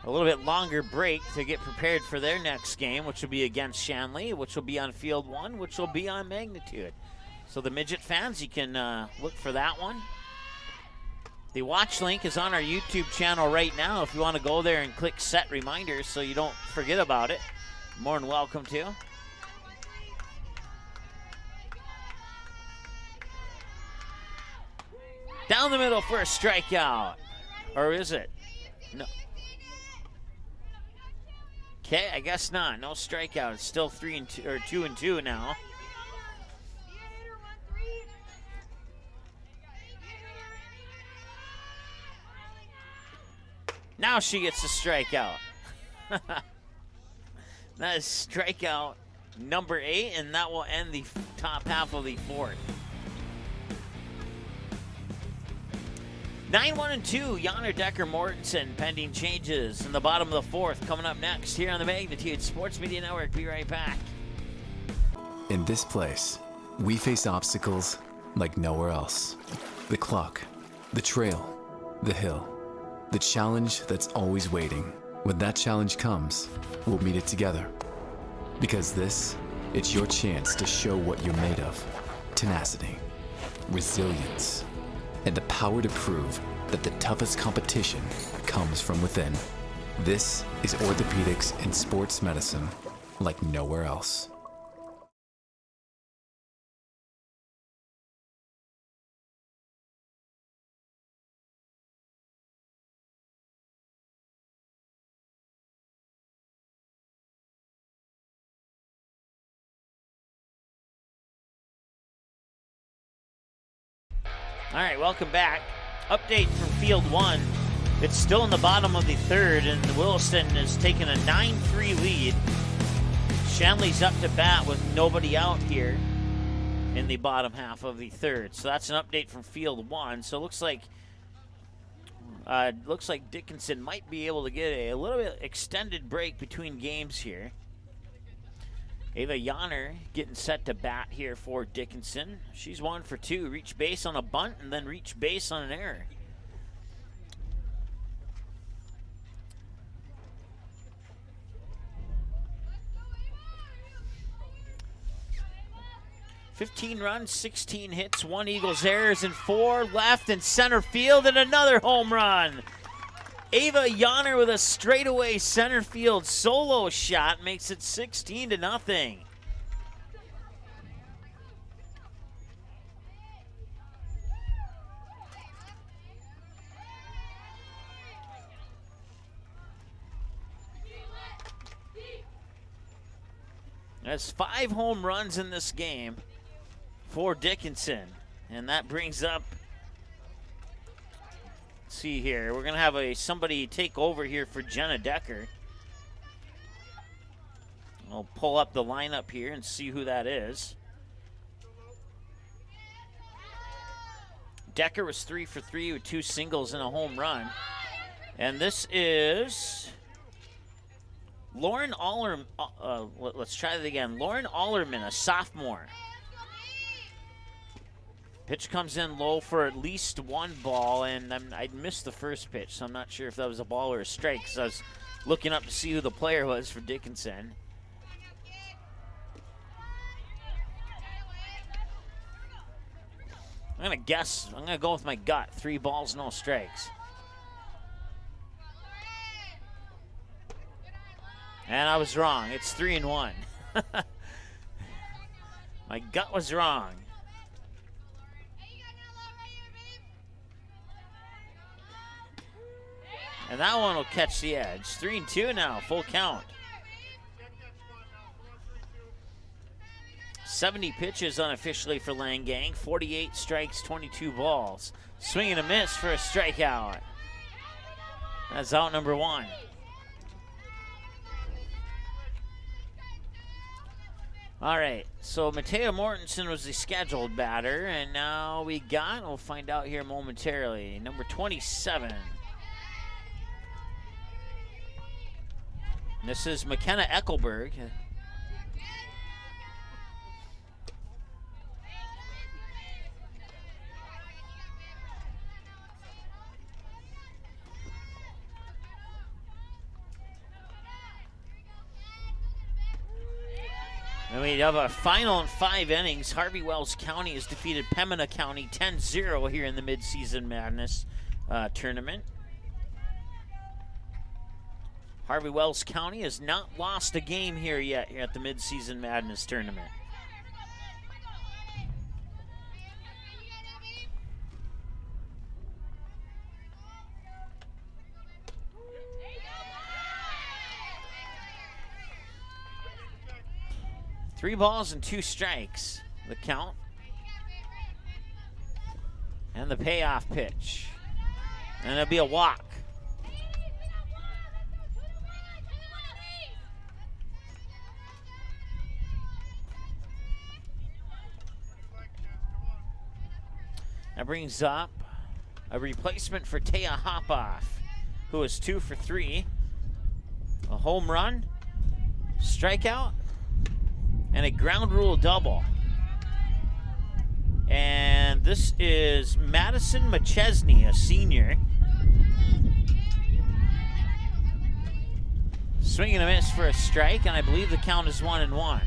little bit longer break to get prepared for their next game, which will be against Shanley, which will be on Field 1, which will be on Magnitude. So the Midget fans, you can look for that one. The watch link is on our YouTube channel right now. If you want to go there and click set reminders so you don't forget about it, more than welcome to. Down the middle for a strikeout. Or is it? No. Okay, I guess not. No strikeout. It's still 2-2 now. Now she gets a strikeout. That is strikeout number 8, and that will end the top half of the fourth. 9-1-2, Yonner, Decker, Mortensen, pending changes in the bottom of the fourth. Coming up next here on the Magnitude Sports Media Network. Be right back. In this place, we face obstacles like nowhere else. The clock, the trail, the hill, the challenge that's always waiting. When that challenge comes, we'll meet it together. Because it's your chance to show what you're made of. Tenacity, resilience, and the power to prove that the toughest competition comes from within. This is orthopedics and sports medicine like nowhere else. All right, welcome back. Update from Field 1. It's still in the bottom of the third, and Williston has taken a 9-3 lead. Shanley's up to bat with nobody out here in the bottom half of the third. So that's an update from Field 1. So it looks like Dickinson might be able to get a little bit extended break between games here. Ava Yanner getting set to bat here for Dickinson. She's 1 for 2. Reach base on a bunt and then reach base on an error. "15 runs, 16 hits, 1 Eagles errors, and 4 left in center field, and another home run. Ava Yanner with a straightaway center field solo shot makes it 16-0. There's 5 home runs in this game for Dickinson, and that brings up, let's see here, we're gonna have somebody take over here for Jenna Decker. I'll pull up the lineup here and see who that is. Decker was 3 for 3 with 2 singles and a home run, and this is Lauren Allerman. Let's try that again. Lauren Allerman, a sophomore. Pitch comes in low for at least 1 ball, and I missed the first pitch, so I'm not sure if that was a ball or a strike, because I was looking up to see who the player was for Dickinson. I'm going to go with my gut. 3 balls, no strikes. And I was wrong. It's 3-1. My gut was wrong. And that one will catch the edge. 3-2 now, full count. 70 pitches unofficially for Langang. 48 strikes, 22 balls. Swing and a miss for a strikeout. That's out number 1. All right, so Matea Mortensen was the scheduled batter, and now we'll find out here momentarily, number 27. This is McKenna Eckelberg. And we have a final in 5 innings. Harvey Wells County has defeated Pembina County 10-0 here in the Midseason Madness tournament. Harvey Wells County has not lost a game here yet at the Midseason Madness tournament. Three balls and 2 strikes, the count. And the payoff pitch. And it'll be a walk. That brings up a replacement for Taya Hopoff, who is 2 for 3. A home run, strikeout, and a ground rule double. And this is Madison McChesney, a senior. Swing and a miss for a strike, and I believe the count is 1-1.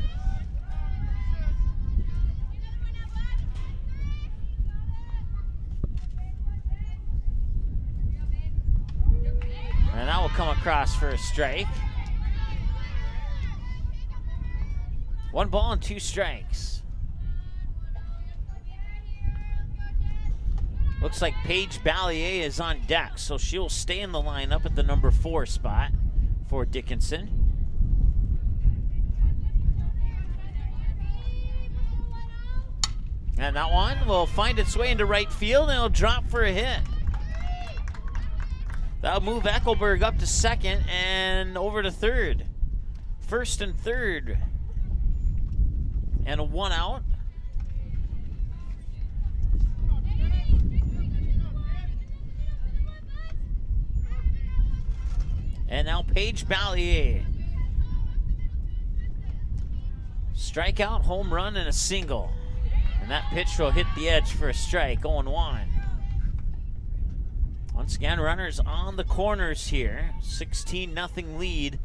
And that will come across for a strike. 1 ball and 2 strikes. Looks like Paige Ballier is on deck, so she'll stay in the lineup at the number 4 spot for Dickinson. And that one will find its way into right field, and it'll drop for a hit. That'll move Eckelberg up to second and over to third. First and third. And a 1 out. And now Paige Ballier. Strikeout, home run, and a single. And that pitch will hit the edge for a strike, 0-1. Once again, runners on the corners here. 16-0 lead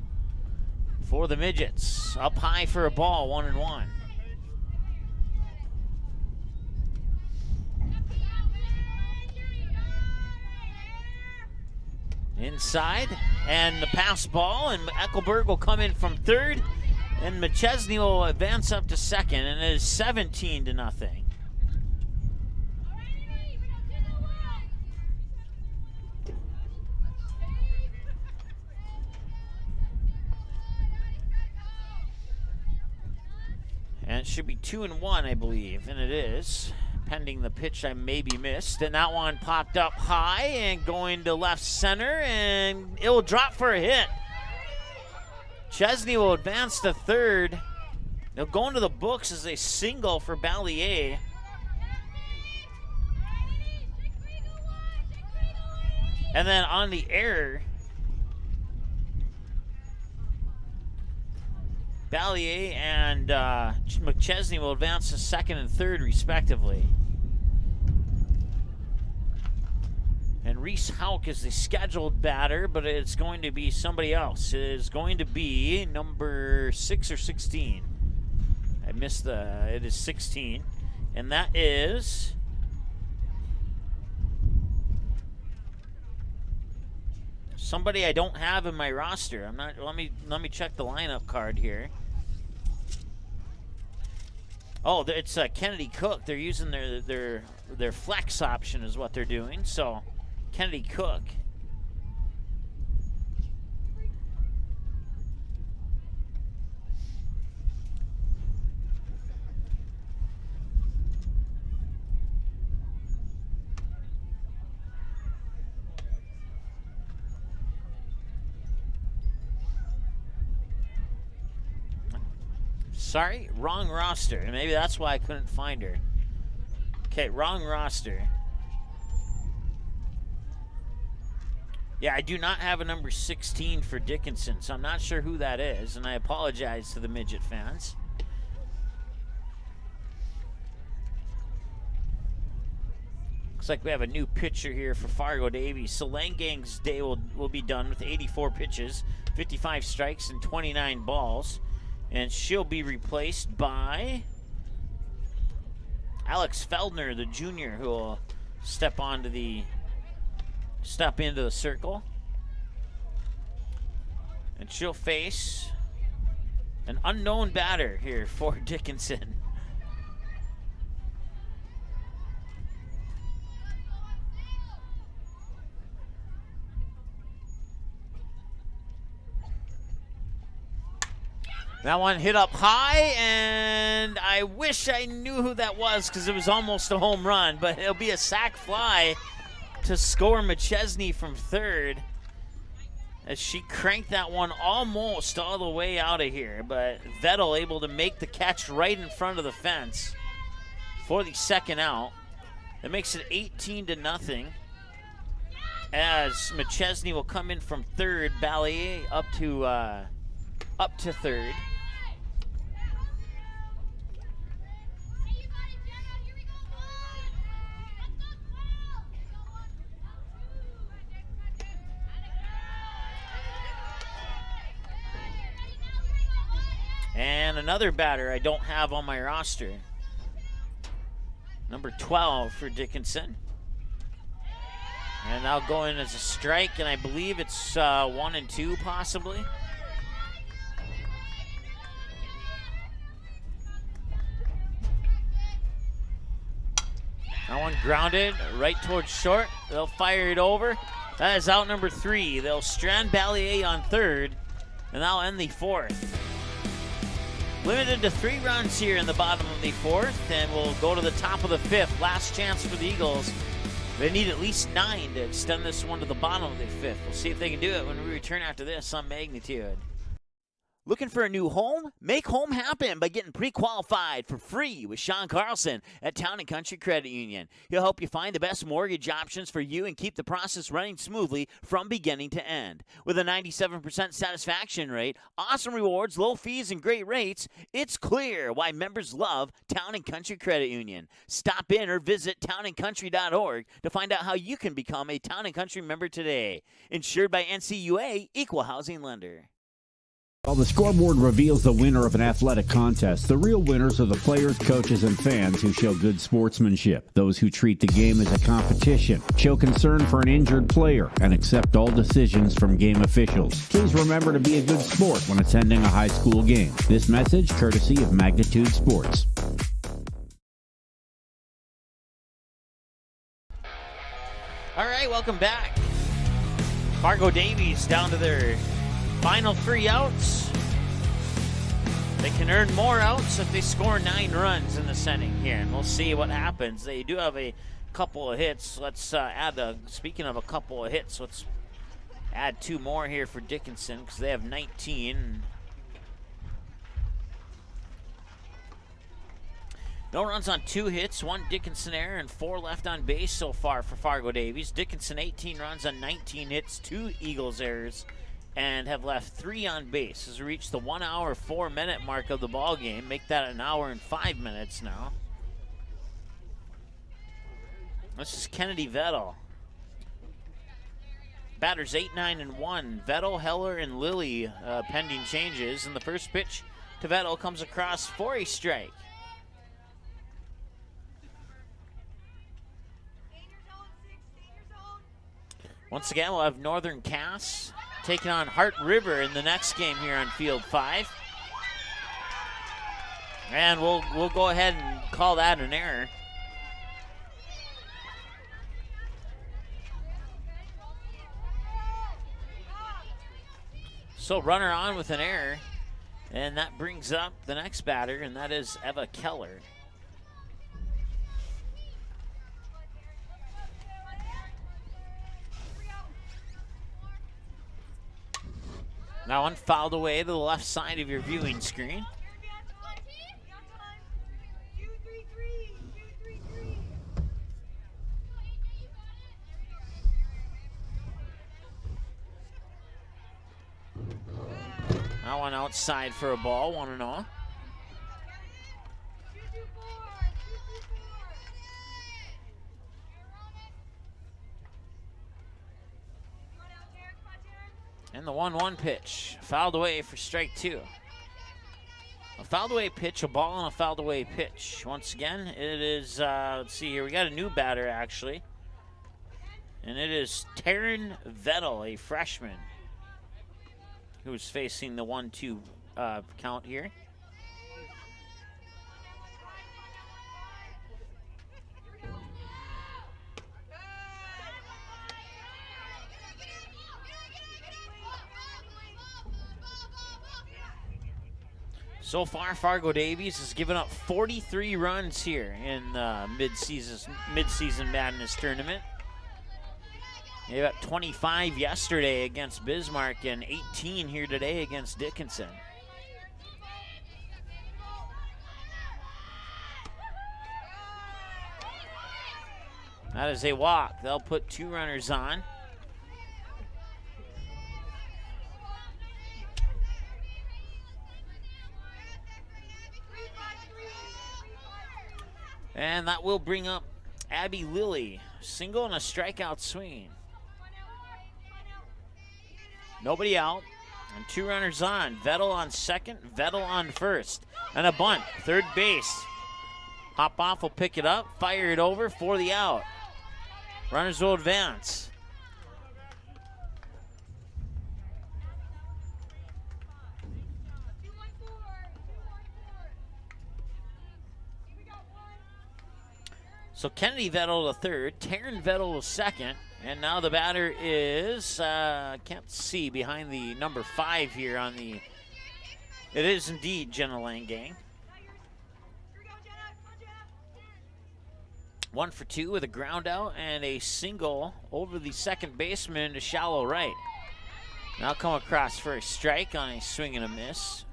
for the Midgets. Up high for a ball, 1-1. Inside, and the pass ball, and Eckelberg will come in from third, and McChesney will advance up to second, and it is 17-0. And it should be 2-1, I believe, and it is, pending the pitch I maybe missed. And that one popped up high and going to left center, and it will drop for a hit. Chesney will advance to third. They'll go into the books as a single for Ballier. And then on the error, Ballier and McChesney will advance to second and third, respectively. And Reese Hauk is the scheduled batter, but it's going to be somebody else. It is going to be number 6 or 16. I missed it is 16. And that is somebody I don't have in my roster. I'm not. Let me check the lineup card here. Oh, it's Kennedy Cook. They're using their flex option is what they're doing. So Kennedy Cook. Sorry, wrong roster. And maybe that's why I couldn't find her. Okay, wrong roster. Yeah, I do not have a number 16 for Dickinson, so I'm not sure who that is, and I apologize to the Midget fans. Looks like we have a new pitcher here for Fargo Davies. So Langang's day will be done with 84 pitches, 55 strikes, and 29 balls. And she'll be replaced by Alex Feldner, the junior, who will step into the circle. And she'll face an unknown batter here for Dickinson. That one hit up high, and I wish I knew who that was because it was almost a home run, but it'll be a sac fly to score McChesney from third as she cranked that one almost all the way out of here, but Vettel able to make the catch right in front of the fence for the second out. That makes it 18-0 as McChesney will come in from third, Ballier up to third. And another batter I don't have on my roster. Number 12 for Dickinson. And that'll go in as a strike, and I believe it's 1 and 2 possibly. That one grounded right towards short. They'll fire it over. That is out number 3. They'll strand Ballier on third, and that'll end the 4th. Limited to 3 runs here in the bottom of the 4th, and we'll go to the top of the 5th. Last chance for the Eagles. They need at least 9 to extend this one to the bottom of the 5th. We'll see if they can do it when we return after this on Magnitude. Looking for a new home? Make home happen by getting pre-qualified for free with Sean Carlson at Town & Country Credit Union. He'll help you find the best mortgage options for you and keep the process running smoothly from beginning to end. With a 97% satisfaction rate, awesome rewards, low fees, and great rates, it's clear why members love Town & Country Credit Union. Stop in or visit townandcountry.org to find out how you can become a Town & Country member today. Insured by NCUA, Equal Housing Lender. While the scoreboard reveals the winner of an athletic contest, the real winners are the players, coaches, and fans who show good sportsmanship. Those who treat the game as a competition, show concern for an injured player, and accept all decisions from game officials. Please remember to be a good sport when attending a high school game. This message courtesy of Magnitude Sports. All right, welcome back. Fargo Davies down to their final 3 outs. They can earn more outs if they score 9 runs in the inning here, and we'll see what happens. They do have a couple of hits. Let's speaking of a couple of hits, let's add 2 more here for Dickinson because they have 19. No runs on 2 hits, 1 Dickinson error, and 4 left on base so far for Fargo Davies. Dickinson 18 runs on 19 hits, 2 Eagles errors, and have left 3 on base. Has reached the 1 hour, 4 minute mark of the ball game. Make that an hour and 5 minutes now. This is Kennedy Vettel. Batters 8, 9, and 1. Vettel, Heller, and Lilly pending changes. And the first pitch to Vettel comes across for a strike. Once again, we'll have Northern Cass taking on Hart River in the next game here on Field 5. And we'll go ahead and call that an error. So runner on with an error, and that brings up the next batter, and that is Eva Keller. Now one fouled away to the left side of your viewing screen. That one outside for a ball, 1-0. And the 1-1 pitch, fouled away for strike 2. A fouled away pitch, a ball, and a fouled away pitch. Once again, it is, let's see here, we got a new batter actually. And it is Taryn Vettel, a freshman, who's facing the 1-2 count here. So far, Fargo Davies has given up 43 runs here in the Midseason Madness tournament. They got 25 yesterday against Bismarck and 18 here today against Dickinson. That is a walk. They'll put 2 runners on. And that will bring up Abby Lilly. Single and a strikeout swing. Nobody out. And 2 runners on. Vettel on second, Vettel on first. And a bunt, third base. Hop off will pick it up, fire it over for the out. Runners will advance. So Kennedy Vettel to third, Taryn Vettel to second, and now the batter is, can't see behind the number 5 here on the, it is indeed Jenna Langang. 1 for 2 with a ground out and a single over the second baseman to shallow right. Now come across for a strike on a swing and a miss.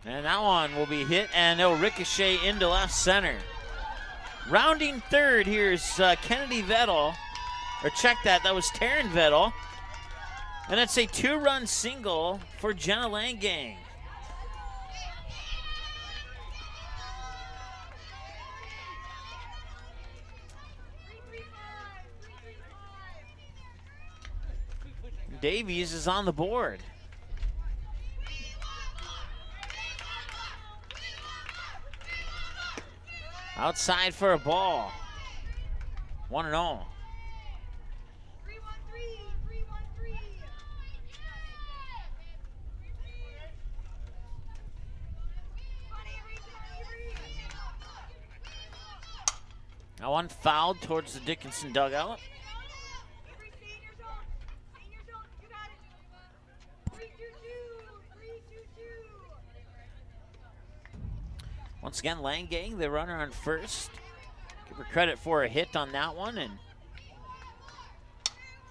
And that one will be hit, and it'll ricochet into left center. Rounding third, here's Kennedy Vettel. Or check that, that was Taryn Vettel. And it's a 2-run single for Jenna Langang. Davies is on the board. Outside for a ball. 1-0. Now one fouled towards the Dickinson dugout. Once again, Langang, the runner on first. Give her credit for a hit on that one, and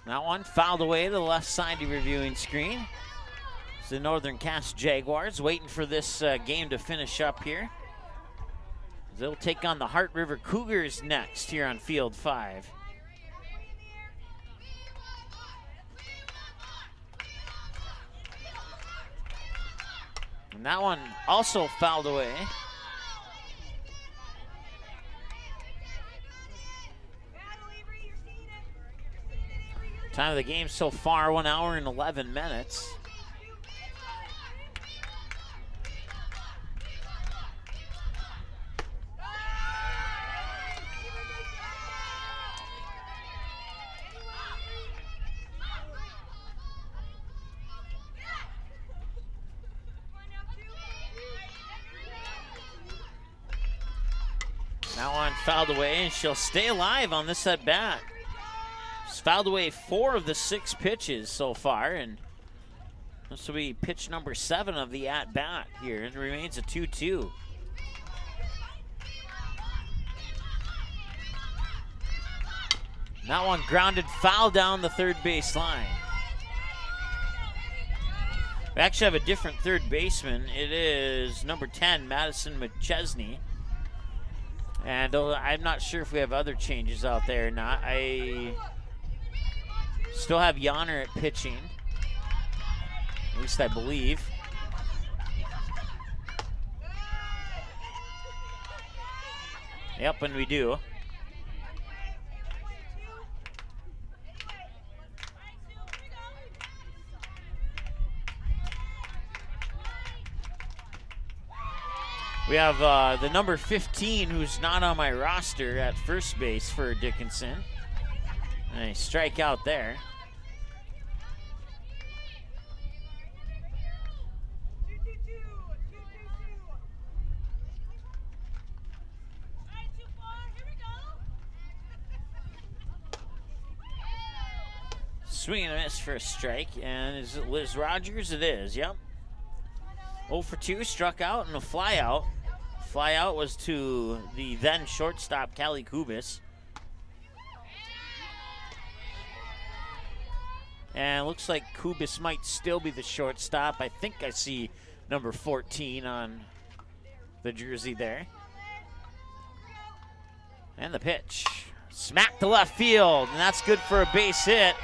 that one fouled away to the left side of the reviewing screen. It's the Northern Cass Jaguars waiting for this game to finish up here. They'll take on the Heart River Cougars next here on Field 5. And that one also fouled away. Time of the game so far, 1 hour and 11 minutes. That one fouled away, and she'll stay alive on this at bat. She's fouled away 4 of the 6 pitches so far, and this will be pitch number 7 of the at bat here, and it remains a 2-2. That one grounded foul down the third base line. We actually have a different third baseman. It is number 10, Madison McChesney. And I'm not sure if we have other changes out there or not. I still have Yonner at pitching. At least I believe. Yep, and we do. We have the number 15, who's not on my roster, at first base for Dickinson. And a strikeout there. Swing and a miss for a strike. And is it Liz Rogers? It is, yep. 0 for 2, struck out, and a fly out. Fly out was to the then shortstop, Callie Kubis. And it looks like Kubis might still be the shortstop. I think I see number 14 on the jersey there. And the pitch. Smack to left field, and that's good for a base hit.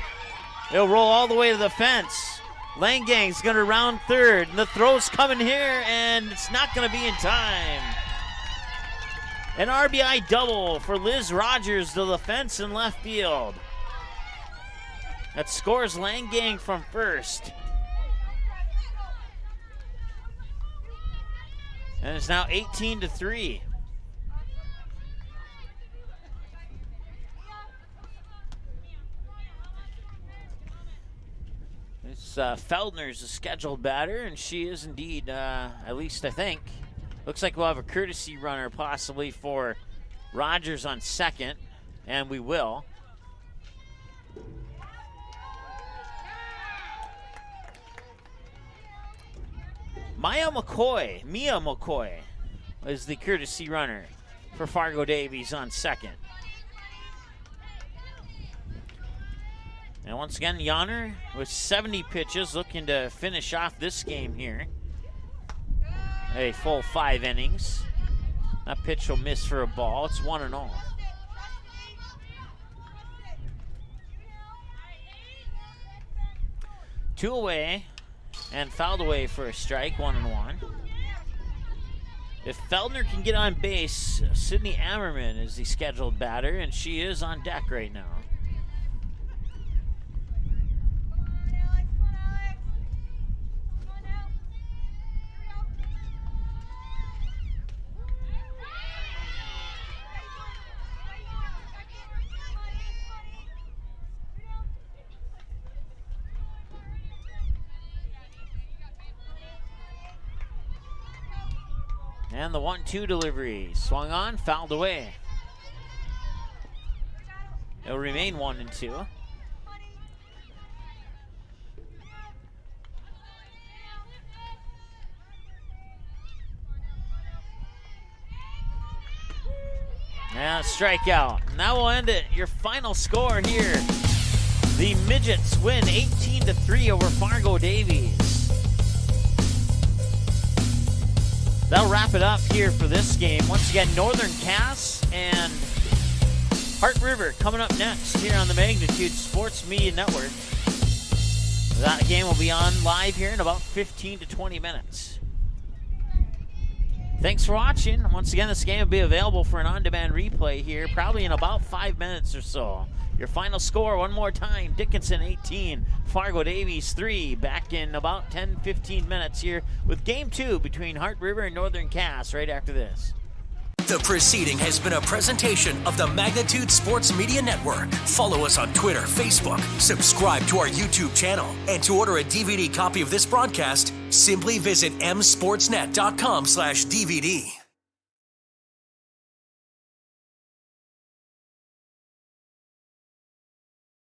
It'll roll all the way to the fence. Langang's going to round third, and the throw's coming here, and it's not going to be in time. An RBI double for Liz Rogers to the fence in left field. That scores Langang from first. And it's now 18-3. This Feldner's a scheduled batter, and she is indeed, at least I think. Looks like we'll have a courtesy runner possibly for Rogers on second, and we will. Mia McCoy is the courtesy runner for Fargo Davies on second. And once again, Yonner with 70 pitches looking to finish off this game here. A full 5 innings. That pitch will miss for a ball. It's 1-0. Two away and fouled away for a strike, 1-1. If Feldner can get on base, Sydney Ammerman is the scheduled batter, and she is on deck right now. And the 1-2 delivery. Swung on, fouled away. It'll remain 1-2. And a strikeout. And that will end it. Your final score here. The Midgets win 18-3 over Fargo Davies. That'll wrap it up here for this game. Once again, Northern Cass and Heart River coming up next here on the Magnitude Sports Media Network. That game will be on live here in about 15 to 20 minutes. Thanks for watching. Once again, this game will be available for an on-demand replay here probably in about 5 minutes or so. Your final score one more time, Dickinson 18, Fargo Davies 3. Back in about 10-15 minutes here with Game 2 between Heart River and Northern Cass right after this. The proceeding has been a presentation of the Magnitude Sports Media Network. Follow us on Twitter, Facebook, subscribe to our YouTube channel, and to order a DVD copy of this broadcast, simply visit msportsnet.com/DVD.